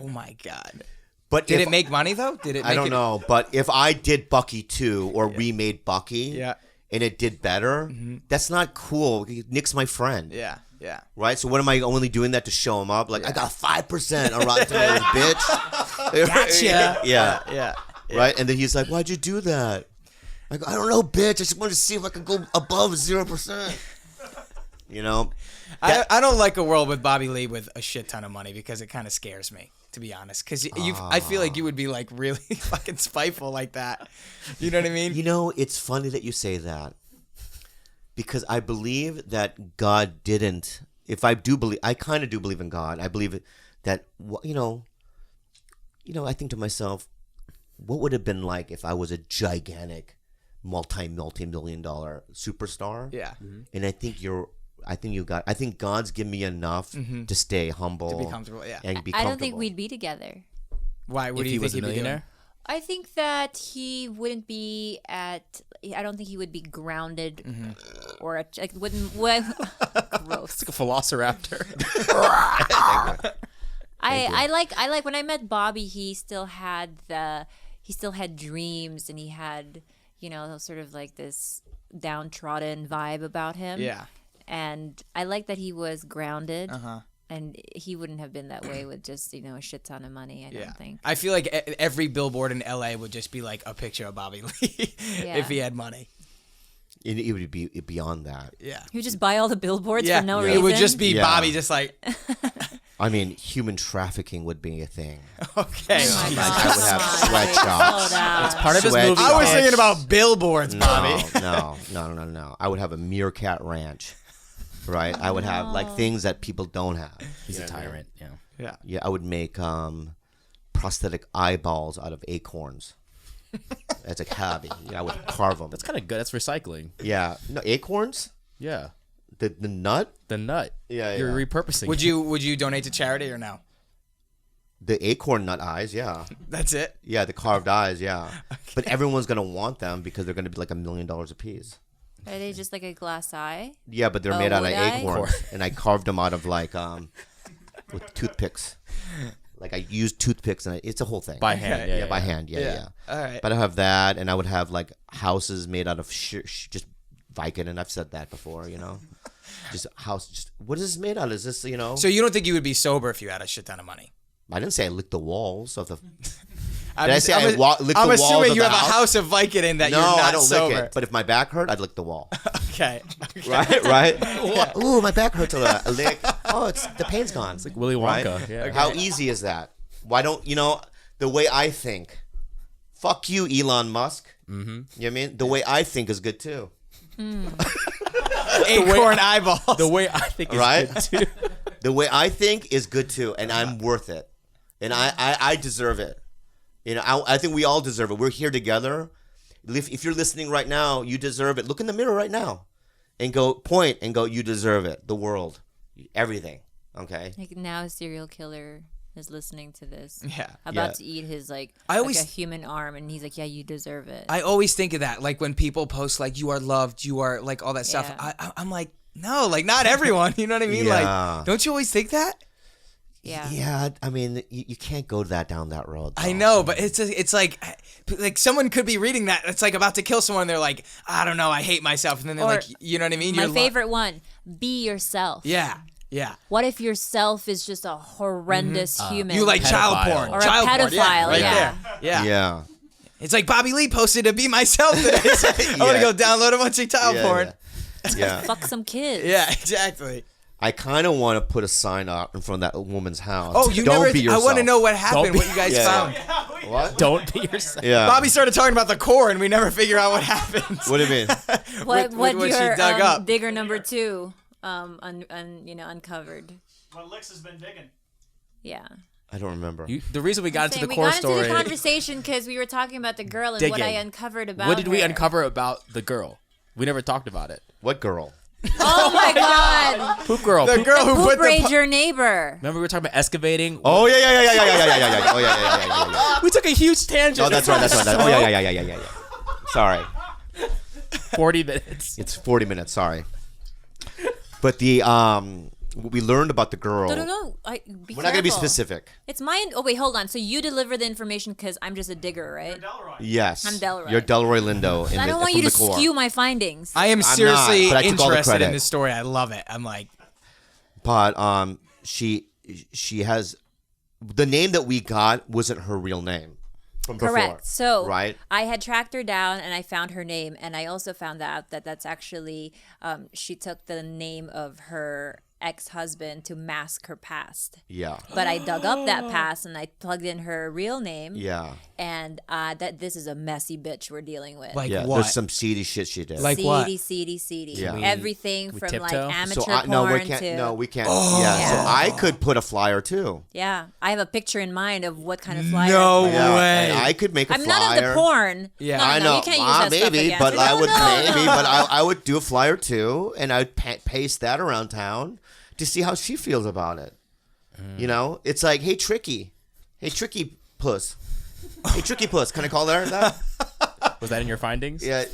Oh, my God. But Did if- it make money, though? Did it make I don't it? know. But if I did Bucky 2 or remade Bucky Yeah. and it did better, that's not cool. Nick's my friend. Yeah. Right? So what am I only doing that to show him up? Like, I got 5% on Rotten Tomatoes, bitch. Gotcha. Yeah. Right? And then he's like, why'd you do that? I go, I don't know, bitch. I just wanted to see if I could go above 0%. I don't like a world with Bobby Lee with a shit ton of money because it kind of scares me, to be honest. Because I feel like you would be like really fucking spiteful like that. You know what I mean? It's funny that you say that. Because I believe that God didn't. If I do believe, I kind of do believe in God. I believe that, I think to myself, what would it have been like if I was a gigantic, multi-million dollar superstar? Yeah. And I think God's given me enough to stay humble, To be comfortable, yeah. and be I comfortable. don't think we'd be together. Why? What If do he you think was a he'd be doing? millionaire, I think that he wouldn't be at. I don't think he would be grounded, or wouldn't. Gross. it's like a velociraptor. I like when I met Bobby. He still had dreams, and he had sort of like this downtrodden vibe about him. Yeah. And I like that he was grounded. And he wouldn't have been that way with just a shit ton of money. I don't think. I feel like every billboard in LA would just be like a picture of Bobby Lee if he had money. It would be beyond that. Yeah. He would just buy all the billboards Yeah. for no Yeah. reason. It would just be Yeah. Bobby just like, I mean, human trafficking would be a thing. okay. Oh my I God. would have Come on, sweatshops. slow down. It's part of his Sweat movie. I was bitch. thinking about billboards, Bobby. No. I would have a meerkat ranch, right? I would have like things that people don't have. He's a tyrant. Yeah. Yeah. Yeah, I would make prosthetic eyeballs out of acorns. As a hobby. Yeah, I would carve them. That's kind of good. That's recycling. Yeah. No, acorns? Yeah. The nut? The nut. Yeah, You're yeah. repurposing. Would you donate to charity or no? The acorn nut eyes, yeah. That's it. Yeah, the carved eyes, yeah. But everyone's going to want them because they're going to be like $1 million a piece. Are they just like a glass eye? Yeah, but they're made out of wood eye? acorns, and I carved them out of like with toothpicks. Like I used toothpicks, and it's a whole thing. By hand, Yeah, by hand. Yeah. All right. But I have that, and I would have like houses made out of just Viking, and I've said that before. Just house. Just what is this made out of? Is this So you don't think you would be sober if you had a shit ton of money? I didn't say I licked the walls of the. I'm, Did I say I licked the I'm walls assuming of you the have a house of Vicodin that No, you're not I don't sober. lick it. But if my back hurt, I'd lick the wall. Okay. Right. Ooh, my back hurts a lot. A lick. Oh, the pain's gone. It's like Willy Wonka. Yeah. How easy is that? Why don't the way I think? Fuck you, Elon Musk. Mm-hmm. You know what I mean? The way I think is good too. Acorn eyeballs. The way I think is Right? good too. The way I think is good too, and I'm worth it, and I deserve it. I think we all deserve it. We're here together. If you're listening right now, you deserve it. Look in the mirror right now, and point and go. You deserve it. The world, everything. Okay. Like now, a serial killer is listening to this. Yeah. About to eat his like I always- a human arm, and he's like, "Yeah, you deserve it." I always think of that, like when people post like "you are loved," "you are," like all that stuff. Yeah. I'm like, no, like not everyone. You know what I mean? Yeah. Like, don't you always think that? yeah. Yeah, I mean, you can't go down that road. I though. know, but it's like someone could be reading that. It's like about to kill someone. And they're like, I don't know, I hate myself, and then they're Or like, you know what I mean? My You're favorite one: be yourself. Yeah. Yeah. What if yourself is just a horrendous human? You like child Pedophile. porn. Or a child porn. Yeah, pedophile, right yeah. there. Yeah. Yeah. It's like Bobby Lee posted to be myself today. So I'm going to go download a bunch of child porn. Yeah. fuck some kids. Yeah, exactly. I kind of want to put a sign out in front of that woman's house. Oh, you Don't never. be yourself. I want to know what happened, what you guys Yeah. found. What? Don't be yourself. Yeah. Bobby started talking about the core, and we never figure out what happens. What do you mean? What what your she dug up. digger number 2 uncovered? What Licks has been digging. Yeah. I don't remember. The reason we got into the we core got into story. the conversation because we were talking about the girl and what I Digging. uncovered about What did we her. uncover about the girl? We never talked about it. What girl? Oh my god! Poop girl. The Poop- girl who Poop put the raid your neighbor. Remember we were talking about excavating? Oh yeah. Oh yeah. We took a huge tangent. Oh, that's right. Oh yeah. Sorry. 40 minutes. It's 40 minutes. Sorry. But what we learned about the girl. No. We're not gonna be specific. It's mine. Oh wait, hold on. So you deliver the information because I'm just a digger, right? Delroy. Yes. I'm Delroy. You're Delroy Lindo. I don't want you to skew my findings. I am not, seriously but I took all the interested in credit. this story. I love it. I'm like, But she has the name that we got wasn't her real name from before. Correct. So right. I had tracked her down and I found her name, and I also found out that that's actually she took the name of her ex-husband to mask her past. Yeah. But I dug up that past and I plugged in her real name. Yeah. And that this is a messy bitch we're dealing with. like Yeah. what? There's some seedy shit she did. Like what? seedy. Yeah. Everything we from like tiptoe? amateur so porn no, we can't. to No, we can't. Oh. Yeah. So I could put a flyer too. yeah. I have a picture in mind of what kind of flyer. No Yeah. way. And I could make a I'm flyer. not into porn. Yeah. No, I know. You can't use that stuff maybe, against but me. I No, would no. maybe, but I would do a flyer too, and I'd paste that around town to see how she feels about it. You know, it's like, hey, Tricky Puss, hey, Tricky Puss, can I call her that? Was that in your findings? Yeah.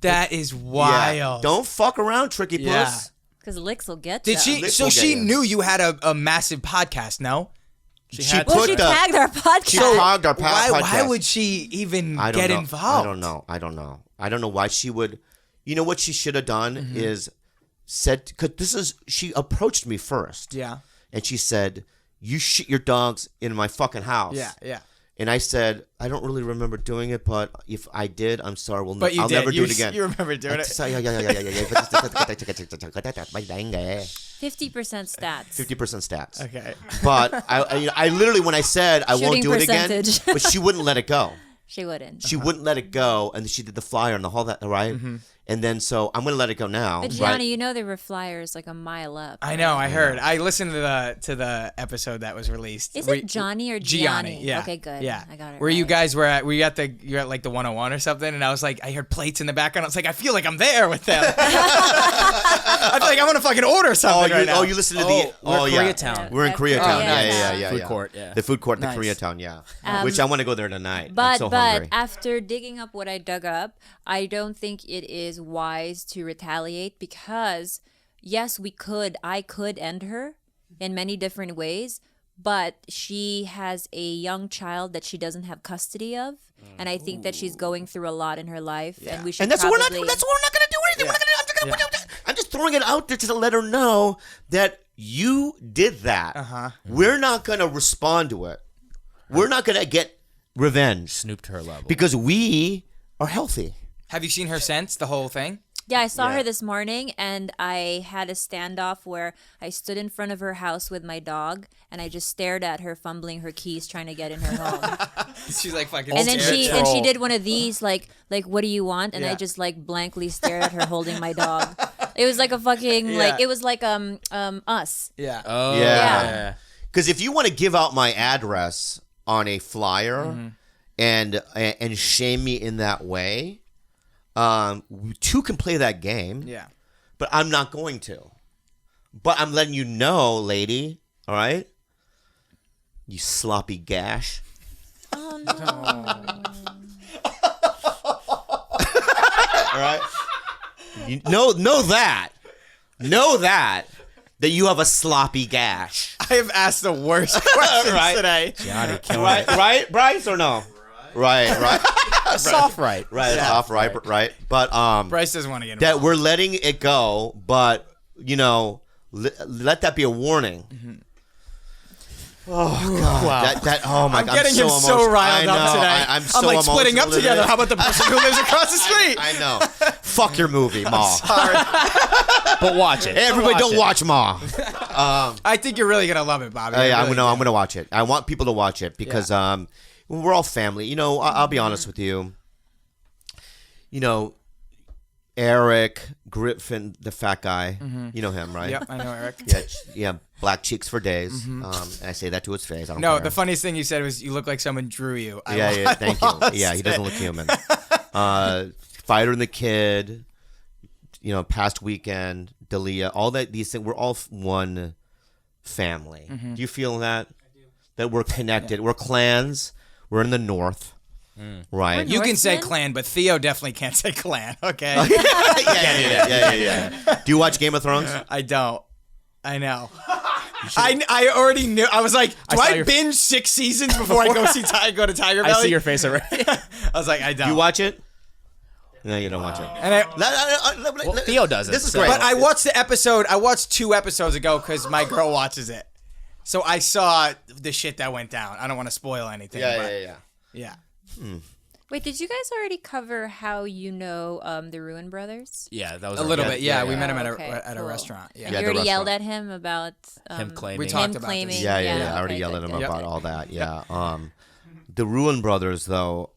That is wild. Yeah. Don't fuck around, Tricky Yeah. Puss. Because licks will get Did ya. she? This So will get she you. knew you had a massive podcast. No. She Well, put she the. tagged our podcast. She tagged our Why podcast. would she even I don't get know. involved? I don't know. I don't know why she would. You know what she should have done is said, because she approached me first. Yeah. And she said, you shit your dogs in my fucking house. Yeah. And I said, I don't really remember doing it, but if I did, I'm sorry. But you I'll did. never do You it again. You remember doing it? Yeah. 50% stats. 50% stats. Okay. But I literally, when I said I won't Shooting do it again, percentage. but she wouldn't let it go. She wouldn't. She wouldn't let it go, and she did the flyer and the whole that, right? And then so I'm gonna let it go now. But right? Gianni, you know there were flyers like a mile up. I know. I heard. I listened to the episode that was released. Is it Johnny or Gianni? Yeah. Okay, good. Yeah. I got it Where you right. guys were at? You're at like the 101 or something, and I was like, I heard plates in the background. I was like, I feel like I'm there with them. I feel like I want to fucking order something right now. you listen to the... we're yeah. Koreatown. We're in Koreatown. Yeah. Yeah. Food court, yeah. The food court in Nice. Koreatown, yeah. Which I want to go there tonight. I'm But so but hungry. after digging up what I dug up, I don't think it is wise to retaliate because yes, I could end her in many different ways, but she has a young child that she doesn't have custody of, and I think that she's going through a lot in her life, and we should. And that's what probably... we're not going to do anything. We're not gonna, I'm just throwing it out there to let her know that you did that. We're not going to respond to it. We're not going to get revenge. Snooped her level. Because we are healthy. Have you seen her since the whole thing? Yeah, I saw her this morning, and I had a standoff where I stood in front of her house with my dog, and I just stared at her, fumbling her keys, trying to get in her home. She's like fucking. And then scared. she did one of these, like what do you want? And I Yeah. just like blankly stared at her holding my dog. It was like a fucking Yeah. it was like Us. Yeah. Oh, Yeah. Because if you want to give out my address on a flyer and shame me in that way, two can play that game. Yeah. But I'm not going to. But I'm letting you know, lady. All right? You sloppy gash. Oh no. All right? You know that. Know that you have a sloppy gash. I have asked the worst questions Right. today. Johnny killing Right? it. Right, Bryce, or no? Right. Soft right. Right, Yeah. off, right. But Bryce doesn't want to get that involved. we're letting it go, but let that be a warning. Oh God! Wow. Oh my I'm God! getting him so emotional. riled I up know, today. I'm so like splitting up emotional together. today. How about the person who lives across the street? I know. Fuck your movie, Ma. Sorry. But watch it. Everybody, don't it. watch Ma. I think you're really gonna love it, Bobby. Yeah, I I'm really gonna do. watch it. I want people to watch it because we're all family. You know, I'll be honest with you. You know, Eric Griffin, the fat guy. You know him, right? Yep, I know, Eric. Yeah, black cheeks for days. And I say that to his face. I don't No, care. the funniest thing you said was you look like someone drew you. Yeah, thank you. lost Yeah, he it. doesn't look human. Fighter and the Kid, past weekend, Dalia, all these things, we're all one family. Do you feel that? I do. That we're connected. We're clans. We're in the north. Right. You can say Northman? clan, but Theo definitely can't say clan. Okay. Yeah. Do you watch Game of Thrones? I don't. I know. I already knew. I was like, do saw I your- binge 6 seasons before I go to TigerBelly? I see your face already. I was like, I don't. You watch it? No, you don't watch it. And I, Well, Theo does it. This is so- great. but I watched the episode. I watched 2 episodes ago because my girl watches it. So I saw the shit that went down. I don't want to spoil anything. but yeah. Wait, did you guys already cover how you know the Ruen Brothers? Yeah, that was A little Yeah, bit. Yeah, yeah, we yeah. met him Okay, at a cool. restaurant. Yeah. And Yeah, you the already yelled restaurant. at him about him claiming. We talked him about claiming. this. Yeah. I already okay, yelled at good, him good. about all that. Yeah. The Ruen Brothers, though,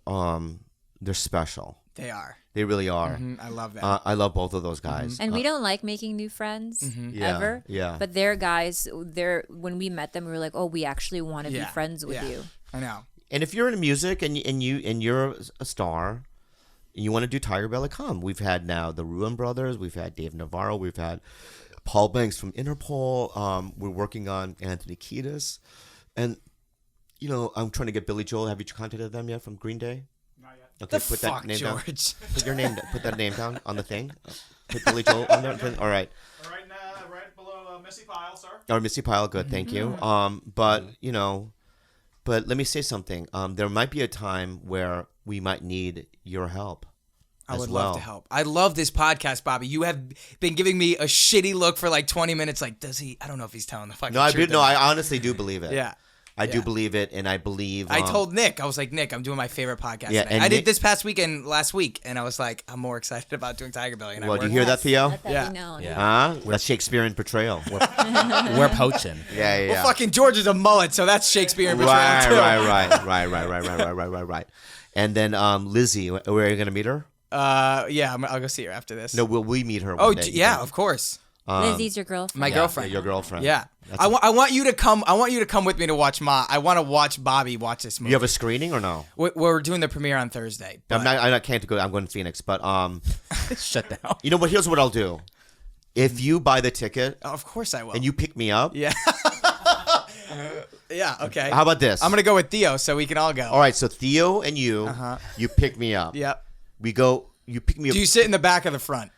they're special. They are. They really are. I love that. I love both of those guys. And we don't like making new friends Yeah, ever. yeah. But they're guys. When we met them, we were like, oh, we actually want to be Yeah, friends with yeah. you. I know. And if you're in music and you're a star, and you want to do TigerBelly, come. We've had now the Ruen Brothers. We've had Dave Navarro. We've had Paul Banks from Interpol. We're working on Anthony Kiedis, and I'm trying to get Billy Joel. Have you contacted them yet from Green Day? Not yet. Okay, The put fuck, that name down. George. Put that name down on the thing. Put Billy Joel on there. All right. Right below Missy Pyle, sir. Or Missy Pyle, good, thank you. But let me say something. There might be a time where we might need your help. I as would well. love to help. I love this podcast, Bobby. You have been giving me a shitty look for like 20 minutes. Like, does he? I don't know if he's telling the fucking truth. I honestly do believe it. Yeah. I do Yeah. believe it, and I believe. I told Nick, I was like, Nick, I'm doing my favorite podcast. Yeah, tonight. and I did Nick- this past weekend last week, and I was like, I'm more excited about doing TigerBelly. And I Well, do you worked- hear that, Theo? Let that Yeah. be known. Yeah. That's Shakespearean portrayal. We're poaching. Yeah. Well, fucking George is a mullet, so that's Shakespearean portrayal too. Right. And then Lizzie, where are you gonna meet her? Yeah, I'll go see her after this. No, will we meet her? Oh, one day? yeah, of course. Lizzie's your girlfriend. My Yeah, girlfriend. your girlfriend. Yeah. I want you to come. I want you to come with me to watch Ma. I want to watch Bobby watch this movie. You have a screening or no? We're doing the premiere on Thursday. I but- can't go. I'm going to Phoenix, but Shut down. you know what? Here's what I'll do. If you buy the ticket Of course I will. and you pick me up, Yeah. Yeah. Okay. how about this? I'm gonna go with Theo so we can all go. All right, so Theo and you, you pick me up. Yep. We go. You pick me up. Do you sit in the back or the front?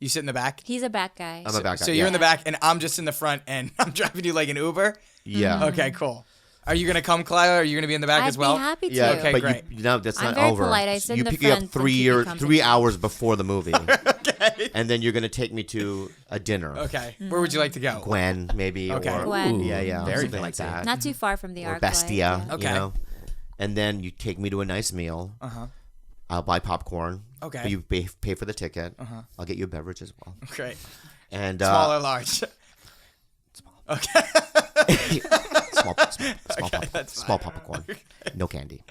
You sit in the back. He's a back guy. I'm a back guy. So you're in the back, and I'm just in the front, and I'm driving you like an Uber. Yeah. Okay. Cool. Are you gonna come, Khalyla? Are you gonna be in the back I'd as well? be happy to. Yeah, Okay, but great. that's I'm not very over. polite. I sit in you the pick me up front when people come to 3 me. hours before the movie, Okay. and then you're gonna take me to a dinner. Okay. Where would you like to go? Gwen, maybe. Okay. Or, Gwen. Yeah. Very Something like fancy. that. Not too far from the Or arc. Bestia. Okay. You know? And then you take me to a nice meal. I'll buy popcorn. Okay. You pay for the ticket. I'll get you a beverage as well. Great. And Small or large? Okay. small small popcorn, no candy.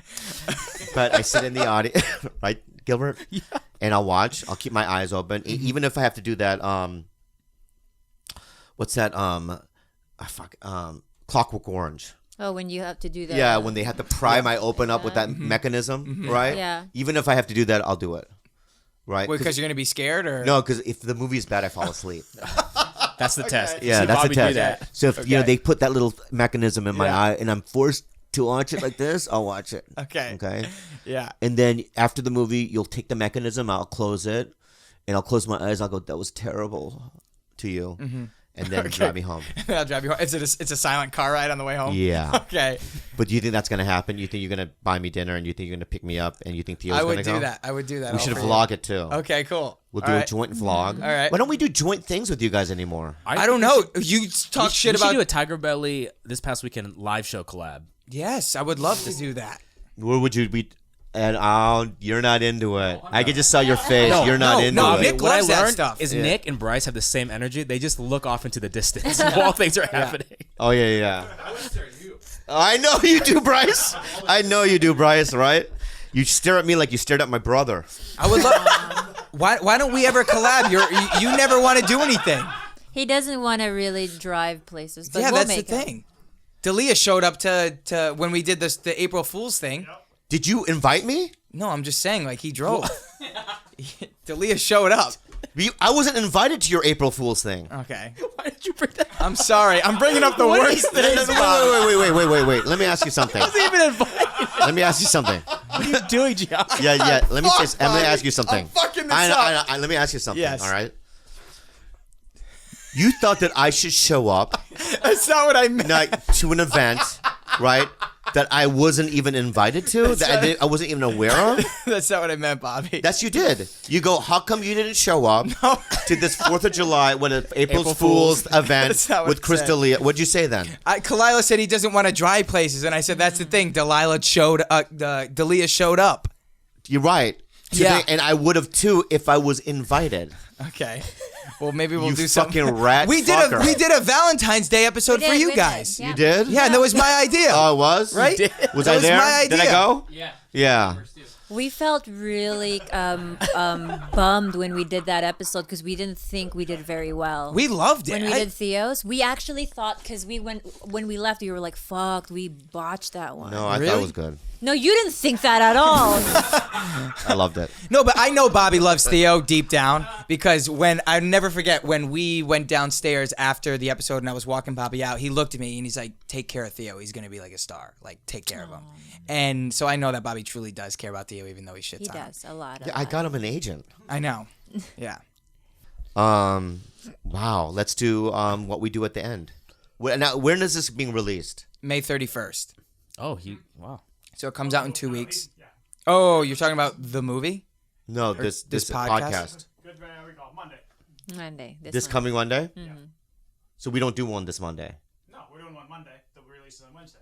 But I sit in the audience, right, Gilbert? Yeah. And I'll watch. I'll keep my eyes open, even if I have to do that. What's that? Clockwork Orange. Oh, when you have to do that. Yeah, when they have to pry my open up with that mechanism, right? Yeah. Even if I have to do that, I'll do it. Right? Because you're gonna be scared, or No, because if the movie is bad, I fall asleep. That's the test. Yeah, See that's the Bobby do test. that. So if they put that little mechanism in my Yeah. eye and I'm forced to watch it like this, I'll watch it. Okay. Okay. Yeah. And then after the movie, you'll take the mechanism, I'll close it, and I'll close my eyes. I'll go, "That was terrible," to you, and then drive me home. I'll drive you home. It's a silent car ride on the way home. Yeah. Okay. But do you think that's gonna happen? You think you're gonna buy me dinner, and you think you're gonna pick me up, and you think Theo's I gonna would go? do that. I would do that. We all should for you. vlog it too. Okay. Cool. We'll All do right. a joint vlog. All right. Why don't we do joint things with you guys anymore? I don't know. You talk shit We about. should do a TigerBelly this past weekend live show collab. Yes, I would love to do that. Where would you be? And you're not into it. I could just saw your face. You're not into no, it. Nick What I loves that learned stuff. is Nick and Bryce have the same energy. They just look off into the distance while things are happening. Oh yeah. I know you do, Bryce. I know you do, Bryce. Right? You stare at me like you stared at my brother. I would love. Why don't we ever collab? You never want to do anything. He doesn't want to really drive places, but Yeah, we'll that's make the it. thing. Dalia showed up to when we did the April Fool's thing. Did you invite me? No, I'm just saying, like, he drove. Dalia showed up. I wasn't invited to your April Fool's thing. Okay. Why did you bring that up? I'm sorry. I'm bringing up the worst things. Wait. Let me ask you something. Even invited. Let me ask you something. What are you doing, Gianni? Yeah. Let me Fuck, say. I'm gonna Bobby. ask you something. I'm fucking this I let me ask you something. Yes. All right. You thought that I should show up That's not what I meant. to an event, right? That I wasn't even invited to, that I wasn't even aware of. That's not what I meant, Bobby. That's you did. You go, how come you didn't show up to this 4th of July when an April April Fool's Fool's. event That's not what with I Chris said. D'Elia? What'd you say then? Khalyla said he doesn't want to drive places, and I said that's the thing. Dalia showed up. You're right. Yeah. And I would have too if I was invited. Okay. Well, maybe we'll You do something. fucking rat We fucker. did a Valentine's Day episode We for did, you we did, guys. yeah. You did? Yeah, and that was my idea. Oh, it was? Right? Was That I was there? my Did I idea. go? Yeah. Yeah. We felt really bummed when we did that episode because we didn't think we did very well. We loved it. when we did Theo's, we actually thought because when we left, we were like, "Fuck, we botched that one." No, I thought Really? it was good. No, you didn't think that at all. I loved it. No, but I know Bobby loves Theo deep down because I never forget when we went downstairs after the episode and I was walking Bobby out, he looked at me and he's like, "Take care of Theo. He's going to be like a star. Like, take care of him." And so I know that Bobby truly does care about Theo even though he shits He on him. does a lot. Yeah, I got him an agent. I know. Yeah. Wow. Let's do what we do at the end. Now, when is this being released? May 31st. Oh, wow. So it comes out in 2 weeks. Oh, you're talking about the movie? No, this this podcast. podcast? Good we call it Monday. Monday. This one. coming Monday? So we don't do one this Monday. No, we're doing one Monday. They'll be released on Wednesday.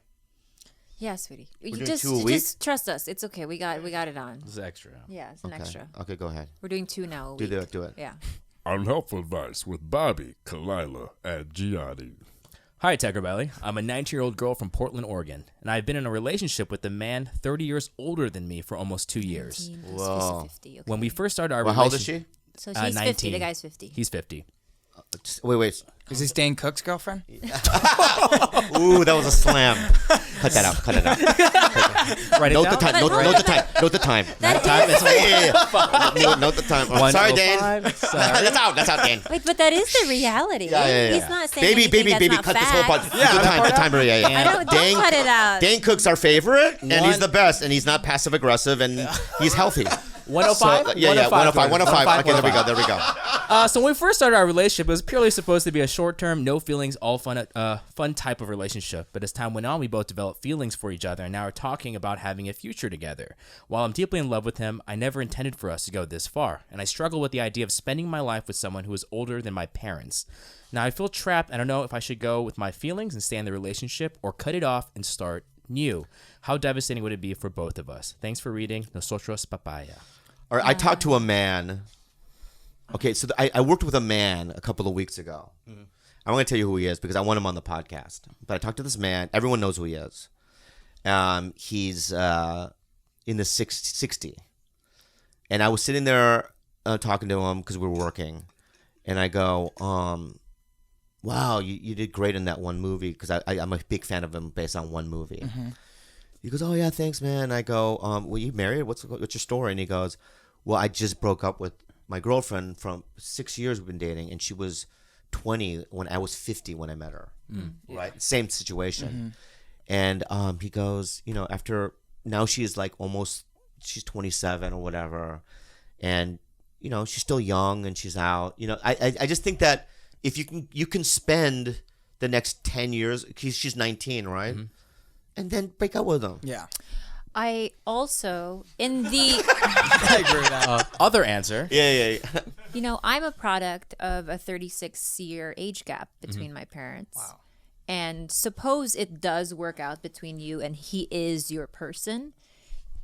Yeah, sweetie. You doing just 2 a week? just trust us. It's okay. We got it on. This is extra. Yeah, it's an extra. Okay, go ahead. We're doing 2 now. Do it. Yeah. Unhelpful advice with Bobby, Khalyla, and Gianni. Hi, TigerBelly. I'm a 19-year-old girl from Portland, Oregon, and I've been in a relationship with a man 30 years older than me for almost 2 years. Whoa. 50, okay. When we first started our Well, how old is relationship, she? So she's 50. 19. The guy's 50. He's 50. Wait. Is this Dane Cook's girlfriend? Ooh, that was a slam. Cut that out. Write it Note down. the time. Note the time. Note the time. Oh, sorry, Dane. Sorry. That's out, Dane. Wait, but that is the reality. Yeah. He's not saying anything that's Baby, not cut facts. this whole part. The timer. Yeah. Don't cut it out. Dane Cook's our favorite, and he's the best, and he's not passive aggressive, and he's healthy. 105? So, 105. Okay, there we go. So when we first started our relationship, it was purely supposed to be a short-term, no feelings, all fun type of relationship. But as time went on, we both developed feelings for each other, and now we're talking about having a future together. While I'm deeply in love with him, I never intended for us to go this far, and I struggle with the idea of spending my life with someone who is older than my parents. Now I feel trapped. I don't know if I should go with my feelings and stay in the relationship, or cut it off and start new. How devastating would it be for both of us? Thanks for reading. Nosotros Papaya. All right, I talked to a man. Okay, so I worked with a man a couple of weeks ago. I'm going to tell you who he is because I want him on the podcast. But I talked to this man. Everyone knows who he is. He's in the 60. And I was sitting there talking to him because we were working. And I go, wow, you did great in that one movie because I'm a big fan of him based on one movie. He goes, oh, yeah, thanks, man. I go, well, you married? What's your story? And he goes, well, I just broke up with my girlfriend from 6 years we've been dating, and she was 20 when I was 50 when I met her. Right? Same situation. And he goes, after now she's like she's 27 or whatever, and she's still young and she's out. I just think that if you can spend the next 10 years, she's 19, right? And then break up with them. Yeah. I also, in the I agree with that. Other answer. Yeah. I'm a product of a 36-year age gap between my parents. Wow. And suppose it does work out between you and he is your person.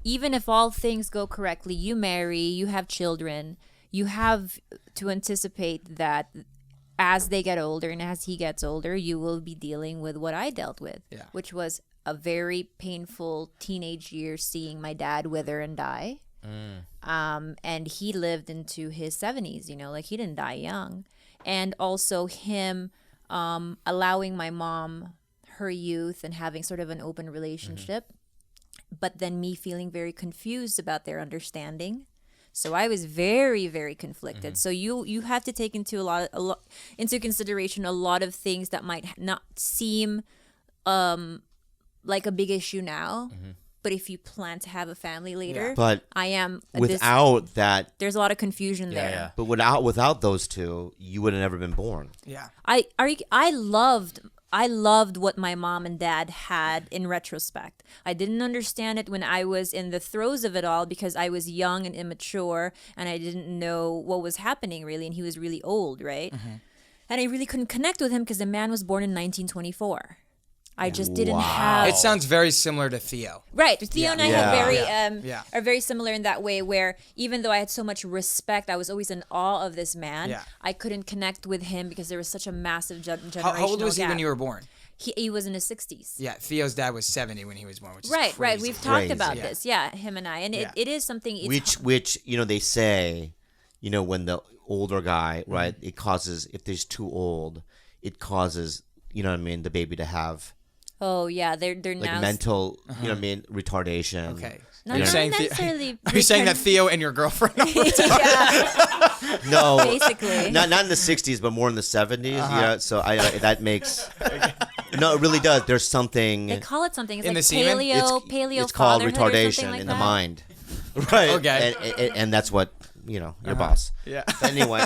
Even if all things go correctly, you marry, you have children, you have to anticipate that as they get older and as he gets older, you will be dealing with what I dealt with, which was a very painful teenage year seeing my dad wither and die. And he lived into his 70s, he didn't die young. And also him allowing my mom her youth and having sort of an open relationship, but then me feeling very confused about their understanding. So I was very, very conflicted. So you have to take into into consideration a lot of things that might not seem like a big issue now, but if you plan to have a family later, but without that, there's a lot of confusion there. Yeah. but without those two, you would have never been born. Yeah. I loved what my mom and dad had in retrospect. I didn't understand it when I was in the throes of it all because I was young and immature and I didn't know what was happening really, and he was really old, right? And I really couldn't connect with him because the man was born in 1924. I just didn't have. It sounds very similar to Theo. Right, Theo and I had are very similar in that way. Where even though I had so much respect, I was always in awe of this man. Yeah. I couldn't connect with him because there was such a massive generational How old was he gap. when you were born? He was in his 60s. Yeah, Theo's dad was 70 when he was born, which is Right. crazy. We've talked Crazy. about this. Yeah, him and I, and it is something. It's Which they say, when the older guy, right, it causes, if there's too old, it causes, the baby to have Oh yeah, they're like now mental, retardation. Okay. Not You're saying necessarily. Are you saying that Theo and your girlfriend are yeah, No, basically. not in the 60s, but more in the 70s. Yeah, so that makes no, it really does. There's something They call it something. It's In like the semen? paleo it's called fatherhood or something retardation like in that. the mind, right? Okay. and that's what your boss. Yeah. But anyway,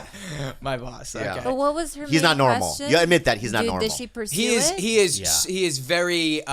My boss. Yeah. Okay. But what was her? he's main not normal. question? You admit that he's not normal. Does she pursue He is. it? He is very.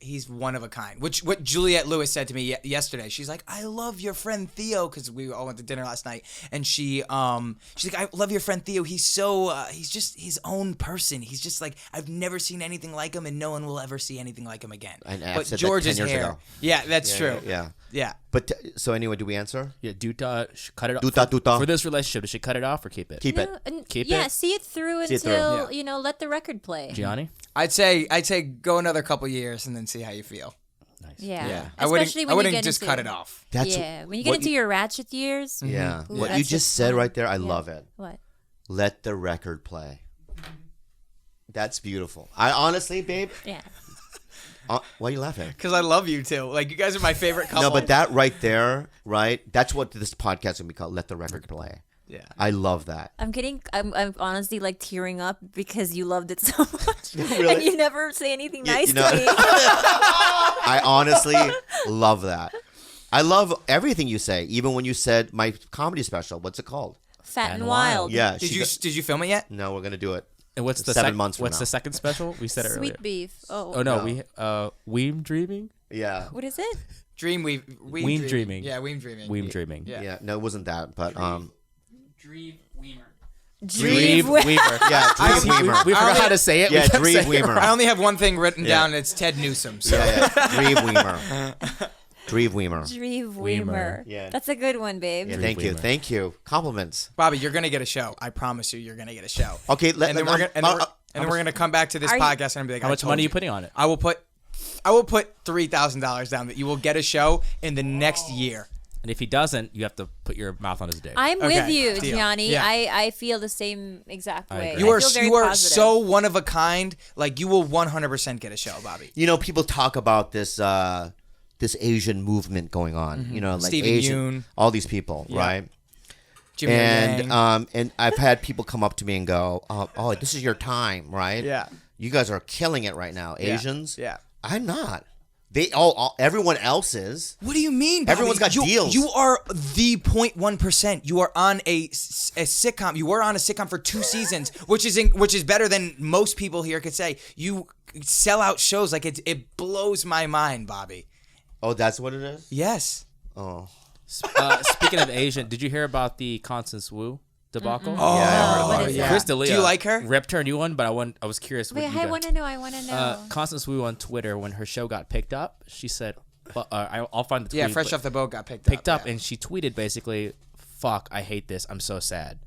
He's one of a kind. What Juliette Lewis said to me yesterday. She's like, I love your friend Theo, because we all went to dinner last night, and she's like, I love your friend Theo. He's so he's just his own person. He's just like, I've never seen anything like him, and no one will ever see anything like him again. And I but said that George's 10 years hair. ago. Yeah, that's true. Yeah. But so anyway, do we answer? Yeah, cut it off. Duta. For this relationship, does she cut it off or keep it? Keep it. Keep yeah, it? see it through See it through. until let the record play. Gianni? I'd say go another couple years and then see how you feel. Nice. Yeah. I Especially wouldn't when you get just into, cut it off. That's when you get into your ratchet years. Yeah. Ooh, What that's you just said fun. right there, I Yeah. love it. What? Let the record play. That's beautiful. I honestly, babe. Yeah. Why are you laughing? Because I love you too. Like, you guys are my favorite couple. No, but that right there, right? That's what this podcast is going to be called. Let the record play. Yeah. I love that. I'm honestly like tearing up because you loved it so much. Really? And you never say anything nice you know- to me. I honestly love that. I love everything you say, even when you said my comedy special. What's it called? Fat and Wild. Yeah. Did you film it yet? No, we're going to do it. And what's the 7 months from What's now. the second special? We said it earlier. Sweet beef. Oh no, No. Weam Dreaving. Yeah. What is it? Weam Dreaming. Yeah, Weam Dreaming. Weam Dreaming. Yeah. Yeah. No, it wasn't that. But Dreave Weimer. Dreave Weaver. yeah, Dreave Weimer. We forgot how to say it. Yeah, We kept Dreave saying it Weimer. I only have one thing written Yeah. down. It's Ted Newsom. So. Yeah, Dreave Weimer. Dreave Weimer. Dreave Weimer. Weimer. Yeah. That's a good one, babe. Yeah, Dreave thank you. Weimer. Thank you. Compliments. Bobby, you're gonna get a show. I promise you, you're gonna get a show. Okay, And then we're gonna come back to this Are you- podcast and be like, How I much told money are you. you putting on it? I will put $3,000 down that you will get a show in the next year. And if he doesn't, you have to put your mouth on his dick. I'm Okay, with you, deal. Gianni. Yeah. I feel the same exact I way. agree. You I are feel very you are positive. so one of a kind. Like, you will 100% get a show, Bobby. You know, people talk about this this Asian movement going on. You know, like Stephen Asian, Yoon. all these people, right? Jimmy And Yang. and I've had people come up to me and go, "Oh, this is your time, right? Yeah. You guys are killing it right now, Yeah. Asians." Yeah. I'm not. They all everyone else is. What do you mean, Bobby? Everyone's got deals. You are the 0.1%. You are on a sitcom. You were on a sitcom for 2 seasons, which is better than most people here could say. You sell out shows. Like, it blows my mind, Bobby. Oh, that's what it is. Yes. Oh, Speaking of Asian, did you hear about the Constance Wu debacle? Oh, Yeah, I heard about What is it. that? Chris D'Elia Do you like her? ripped her a new one, but I was curious. Wait, what you I guys- want to know. I want to know. Constance Wu on Twitter, when her show got picked up, she said, I'll find the tweet. Yeah, Fresh but- Off the Boat got picked up, yeah. and she tweeted basically, "Fuck, I hate this. I'm so sad."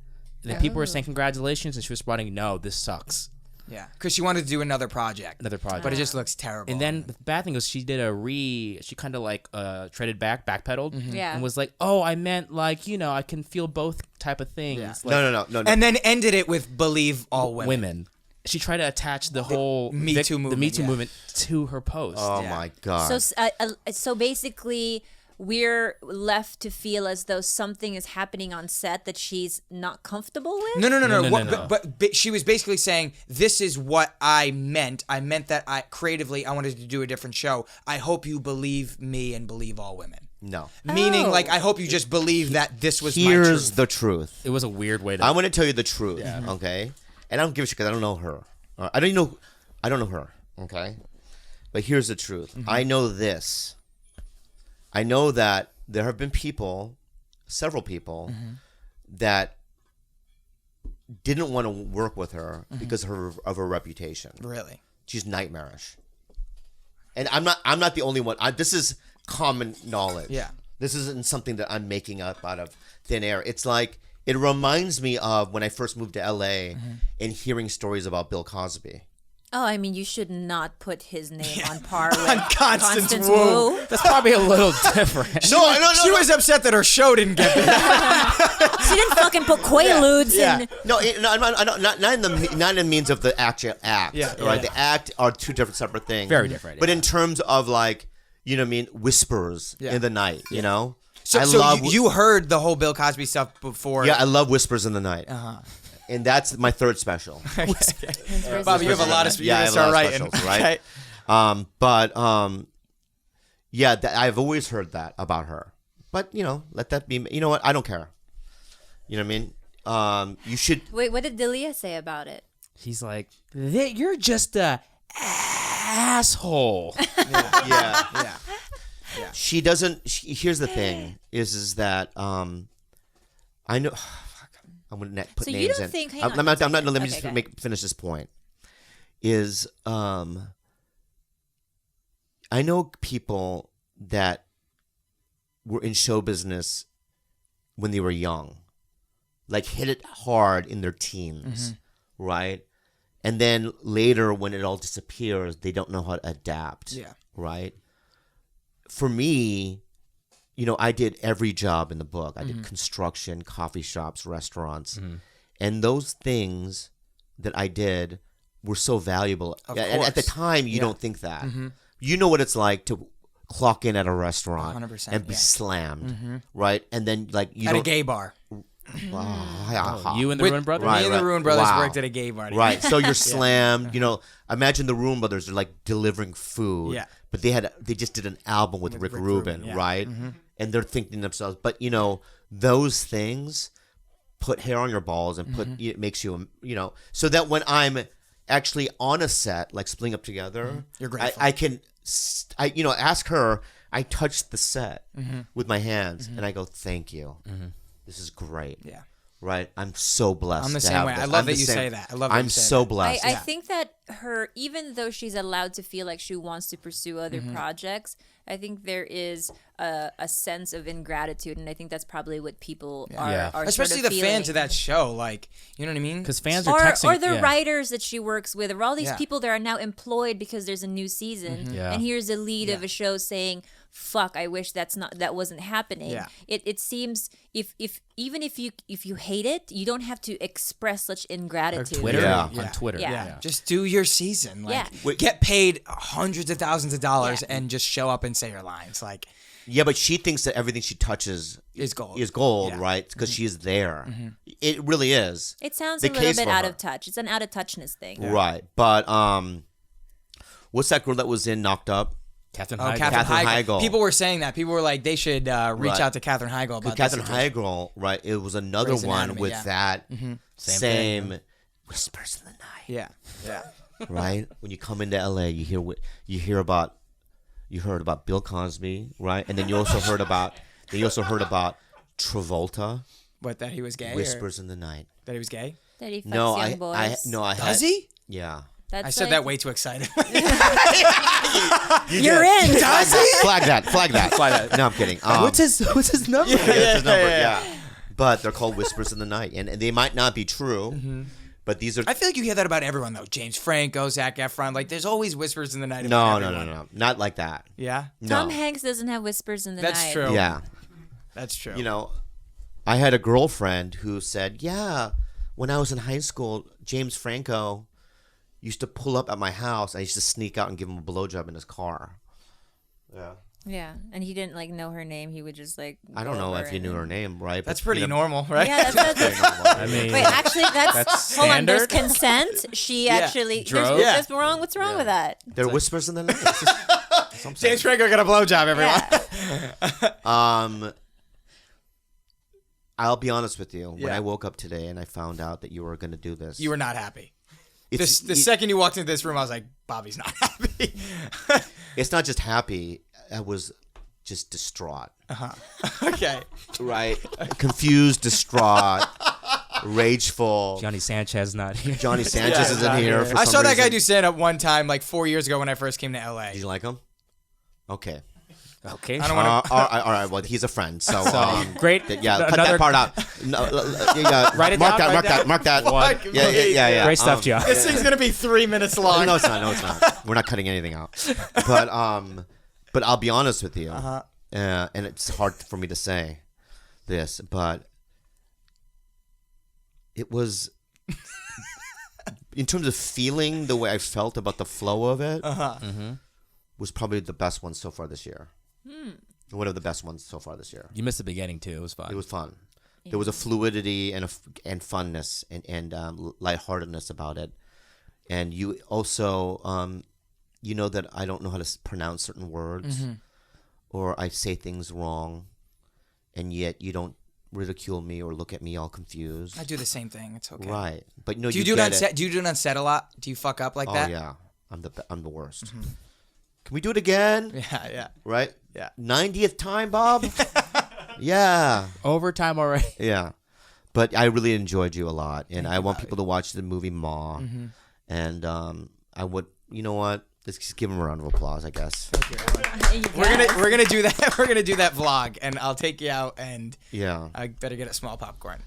And then people were saying congratulations, and she was responding, "No, this sucks." Yeah, because she wanted to do another project. But it just looks terrible. And then the bad thing was she did she kind of like treaded backpedaled, Yeah. and was like, "Oh, I meant like, you know, I can feel both type of things." Yeah. Like, no. And then ended it with "Believe all women." She tried to attach the whole Me Too movement, the Me Too yeah. movement to her post. Oh Yeah. my god. So basically, we're left to feel as though something is happening on set that she's not comfortable with. No. No. But she was basically saying, this is what I meant. I meant that creatively I wanted to do a different show. I hope you believe me and believe all women. No. Meaning, Oh. like, I hope you just believe that this was my Here's truth. the truth. It was a weird way to. I'm going to tell you the truth, okay? And I don't give a shit because I don't know her. I don't know her, okay? But here's the truth. I know this. I know that there have been several people, that didn't want to work with her because of her reputation. Really? She's nightmarish. And I'm not the only one. This is common knowledge. Yeah. This isn't something that I'm making up out of thin air. It's like, it reminds me of when I first moved to LA and hearing stories about Bill Cosby. Oh, I mean, you should not put his name on par with Constance Wu. Wu. That's probably a little different. No. She was upset that her show didn't get picked. She didn't fucking put Quaaludes Yeah. in. No, not in the means of the actual act. Yeah, right. yeah. The act are two different separate things. Very different, But yeah. in terms of, like, you know what I mean, whispers Yeah. in the night. You know. So, I so love. you heard the whole Bill Cosby stuff before. Yeah, I love whispers in the night. And that's my third special. Bobby, you have a lot of Yeah, I have a lot of writing. specials, right? Okay. Yeah, I've always heard that about her. But, you know, let that be. You know what? I don't care. You know what I mean? You should. Wait, what did D'Elia say about it? He's like, "You're just a asshole." Yeah. She doesn't. Here's the thing: is that I know. I'm gonna put So names you don't in. think- hang I'm on not. one Let me second. just Okay, finish this point. Is I know people that were in show business when they were young, like hit it hard in their teens, right? And then later, when it all disappears, they don't know how to adapt. Yeah. Right. For me, you know, I did every job in the book. I did construction, coffee shops, restaurants. And those things that I did were so valuable. And at the time, you don't think that. You know what it's like to clock in at a restaurant 100%, and be slammed, right? And then like you At don't a gay bar. You and the Ruen Brothers? Me and the Ruen Brothers Wow. worked at a gay bar. Right. So you're slammed. You know, imagine the Ruen Brothers are like delivering food. Yeah. But they just did an album with Rick Rubin, yeah. right? And they're thinking to themselves, but you know, those things put hair on your balls and it makes you, you know, so that when I'm actually on a set, like splitting up together, You're grateful. I can, you know, ask her. I touched the set with my hands, and I go, "Thank you. This is great." Yeah. Right. I'm so blessed. I'm the to same have way. I this. love I'm that the you same- say that. I love that I'm you say so that. blessed. I think that her, even though she's allowed to feel like she wants to pursue other projects, I think there is a sense of ingratitude, and I think that's probably what people are Especially sort of the fans feeling. of that show. Like, you know what I mean? Because fans are texting. Or the writers that she works with, or all these Yeah. people that are now employed because there's a new season, Yeah. and here's a lead of a show saying, "Fuck, I wish that wasn't happening." Yeah. It seems even if you hate it, you don't have to express such ingratitude. Twitter? Yeah. On Twitter. Yeah. Just do your season. Like, Yeah. get paid hundreds of thousands of dollars and just show up and say your lines. Like, Yeah, but she thinks that everything she touches Is gold. Right? Yeah. Because she is there. It really is. It sounds The a little case bit for out her. of touch. It's an out of touchness thing. Right. But what's that girl that was in Knocked Up? Catherine oh, Heigl. Katherine Katherine Heigl. Heigl. People were saying that. People were like, they should reach Right. out to Katherine Heigl about Katherine this situation. Heigl, right? It was another Grey's one Anatomy, with yeah. that same thing. whispers in the night. Yeah. Yeah. Right? When you come into LA, you heard about Bill Cosby, right? And then you also heard about Travolta, What, that he was gay? Whispers in the Night. That he was gay? That he fucks No, young I boys. Does he? Yeah. That's I said like- that way too excited. You're in. Does he? Flag that. No, I'm kidding. What's his number? That's his number, yeah. But they're called Whispers in the Night, and they might not be true, but these are. I feel like you hear that about everyone, though. James Franco, Zac Efron. Like, there's always whispers in the night. No, about everyone. not like that. Yeah? Tom No. Hanks doesn't have whispers in the That's night. true. Yeah. That's true. You know, I had a girlfriend who said, "Yeah, when I was in high school, James Franco used to pull up at my house. I used to sneak out and give him a blowjob in his car." Yeah. Yeah, and he didn't like know her name. He would just like. I don't go know over if you and knew then- her name, right? That's But, pretty you know, normal, right? Yeah, that's I mean, Wait, actually, that's hold on. There's standard? consent. She actually. Drove? There's wrong. What's wrong with that? They're whispers in the night. It's just- James Franco got a blowjob, everyone. Yeah. I'll be honest with you. When Yeah. I woke up today and I found out that you were going to do this, You were not happy. it's, The second you walked into this room, I was like, Bobby's not happy. it's not just happy. I was just distraught. Okay. Right? Confused, distraught, rageful. Johnny Sanchez not here. Johnny Sanchez is in not here. For I some saw that guy reason. do stand up one time, like 4 years ago when I first came to LA. Did you like him? Okay. Okay. I don't want to. all right. Well, he's a friend. So, Great. yeah, cut Another that part out. No, yeah, Write it mark down, that. write Mark that. Fuck Yeah. Great stuff, John. This thing's gonna be 3 minutes long. No, it's not. We're not cutting anything out. But I'll be honest with you. And it's hard for me to say this, but it was in terms of feeling the way I felt about the flow of it. Was probably the best one so far this year. One of the best ones so far this year. You missed the beginning too. It was fun. It was fun. There was a fluidity and funness and lightheartedness about it. And you also, you know that I don't know how to pronounce certain words, or I say things wrong, and yet you don't ridicule me or look at me all confused. I do the same thing. It's okay. Right, but no, Do you do it on set? Do you do it on set a lot? Do you fuck up like that? Oh yeah, I'm the worst. Can we do it again? Yeah. Right? Yeah. 90th time, Bob? Yeah. Overtime already. Yeah. But I really enjoyed you a lot. And I want people to watch the movie Ma. And I would, you know what? Let's just give him a round of applause, I guess. We're gonna do that. We're gonna do that vlog, and I'll take you out, and Yeah. I better get a small popcorn.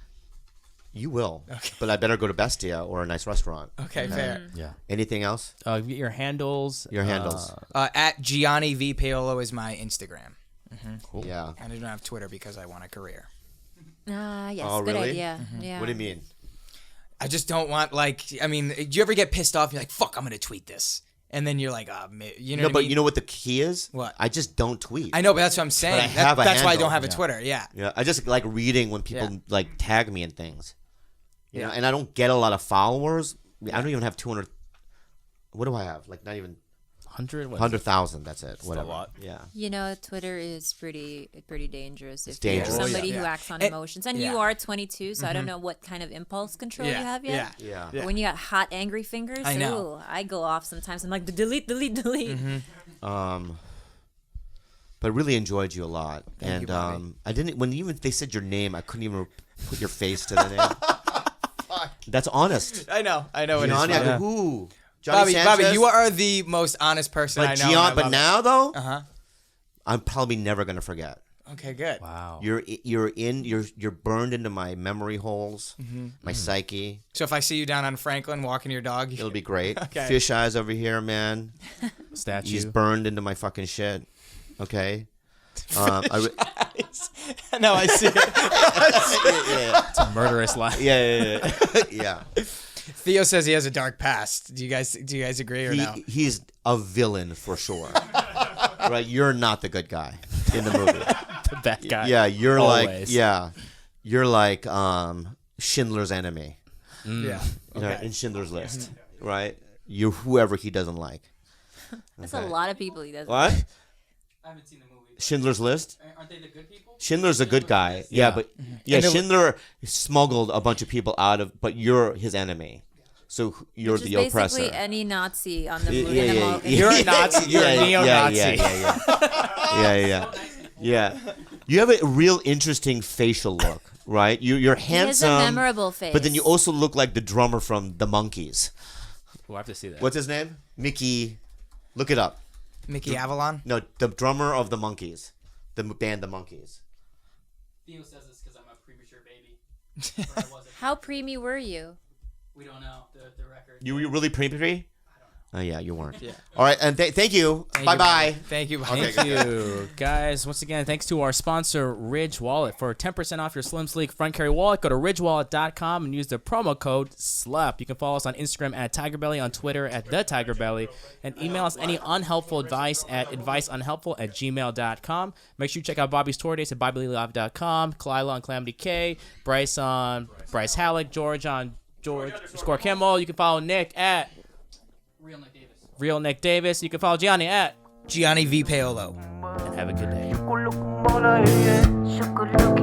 You will. Okay. But I better go to Bestia or a nice restaurant. Okay, fair. Yeah. Anything else? Get your handles. Your handles. At Gianni V Paolo is my Instagram. Cool. Yeah. I don't have Twitter because I want a career. Yes, Oh, good really? idea. Yeah. What do you mean? I just don't want do you ever get pissed off? You're like, fuck, I'm gonna tweet this, and then you're like, you know. No, what I but mean? you know what the key is? What? I just don't tweet. I know, but that's what I'm saying. But I have a that's why I handle. don't have a Twitter. Yeah. Yeah, I just like reading when people Yeah. like tag me in things. You Yeah. know, and I don't get a lot of followers. I don't even have 200. What do I have? Like not even 100,000. That's it. Whatever. a lot. Yeah. You know, Twitter is pretty dangerous if dangerous. you're somebody Oh, yeah. who acts on And- emotions. And yeah. you are 22, so I don't know what kind of impulse control you have yet. Yeah. But when you got hot, angry fingers, I know. ooh, I go off sometimes. I'm like, delete. But really enjoyed you a lot. Thank you, Bobby. I didn't when even they said your name, I couldn't even put your face to the name. That's honest. I know. It is. Gianni, I Yeah. go, who? Johnny Bobby, Sanchez? you are the most honest person I But know. Gian, but now though, Uh-huh. I'm probably never gonna forget. Okay, good. Wow. You're burned into my memory holes, Mm-hmm. my psyche. So if I see you down on Franklin walking your dog, It'll be great. Okay. Fish eyes over here, man. Statue. He's burned into my fucking shit. Okay. no, I see it. It's a murderous lie. Yeah. Theo says he has a dark past. Do you guys agree or no? He's a villain for sure. Right? You're not the good guy in the movie. The bad guy. Yeah, you're Always. you're like Schindler's enemy. Yeah. You know, in Schindler's List, right? You're whoever he doesn't like. That's a lot of people he doesn't. What? I haven't seen the movie. Schindler's List? Aren't they the good people? Schindler's a good guy. Yeah, but Schindler smuggled a bunch of people out of, but you're his enemy. So you're Which is the oppressor. basically any Nazi on the movie. Yeah. You're a Nazi. You're a neo-Nazi. Yeah. You have a real interesting facial look, right? You're He has a handsome, memorable face. but then you also look like the drummer from the Monkees. We'll have to see that. What's his name? Mickey. Look it up. Mickey Avalon. No, the drummer of the Monkees, the band the Monkees. Theo says this because I'm a premature baby. Or I wasn't. How preemie were you? We don't know the record. You were really pre? I don't know. Oh yeah, you weren't. Yeah. All right, and thank you. Thank Bye you, bye. Bobby. Thank you. Okay, Thank you, guys. Once again, thanks to our sponsor, Ridge Wallet. For 10% off your slim, sleek front carry wallet, go to ridgewallet.com and use the promo code SLEP. You can follow us on Instagram at TigerBelly, on Twitter at TheTigerBelly, and email us any unhelpful advice at adviceunhelpful@gmail.com. Make sure you check out Bobby's tour dates at BobbyLeeLive.com, Khalyla on Calamity K, Bryce on Bryce Halleck, George on George Score Kimmel. You can follow Nick at Real Nick Davis. Real Nick Davis. You can follow Gianni at Gianni V. Paolo. and have a good day. Chocolate,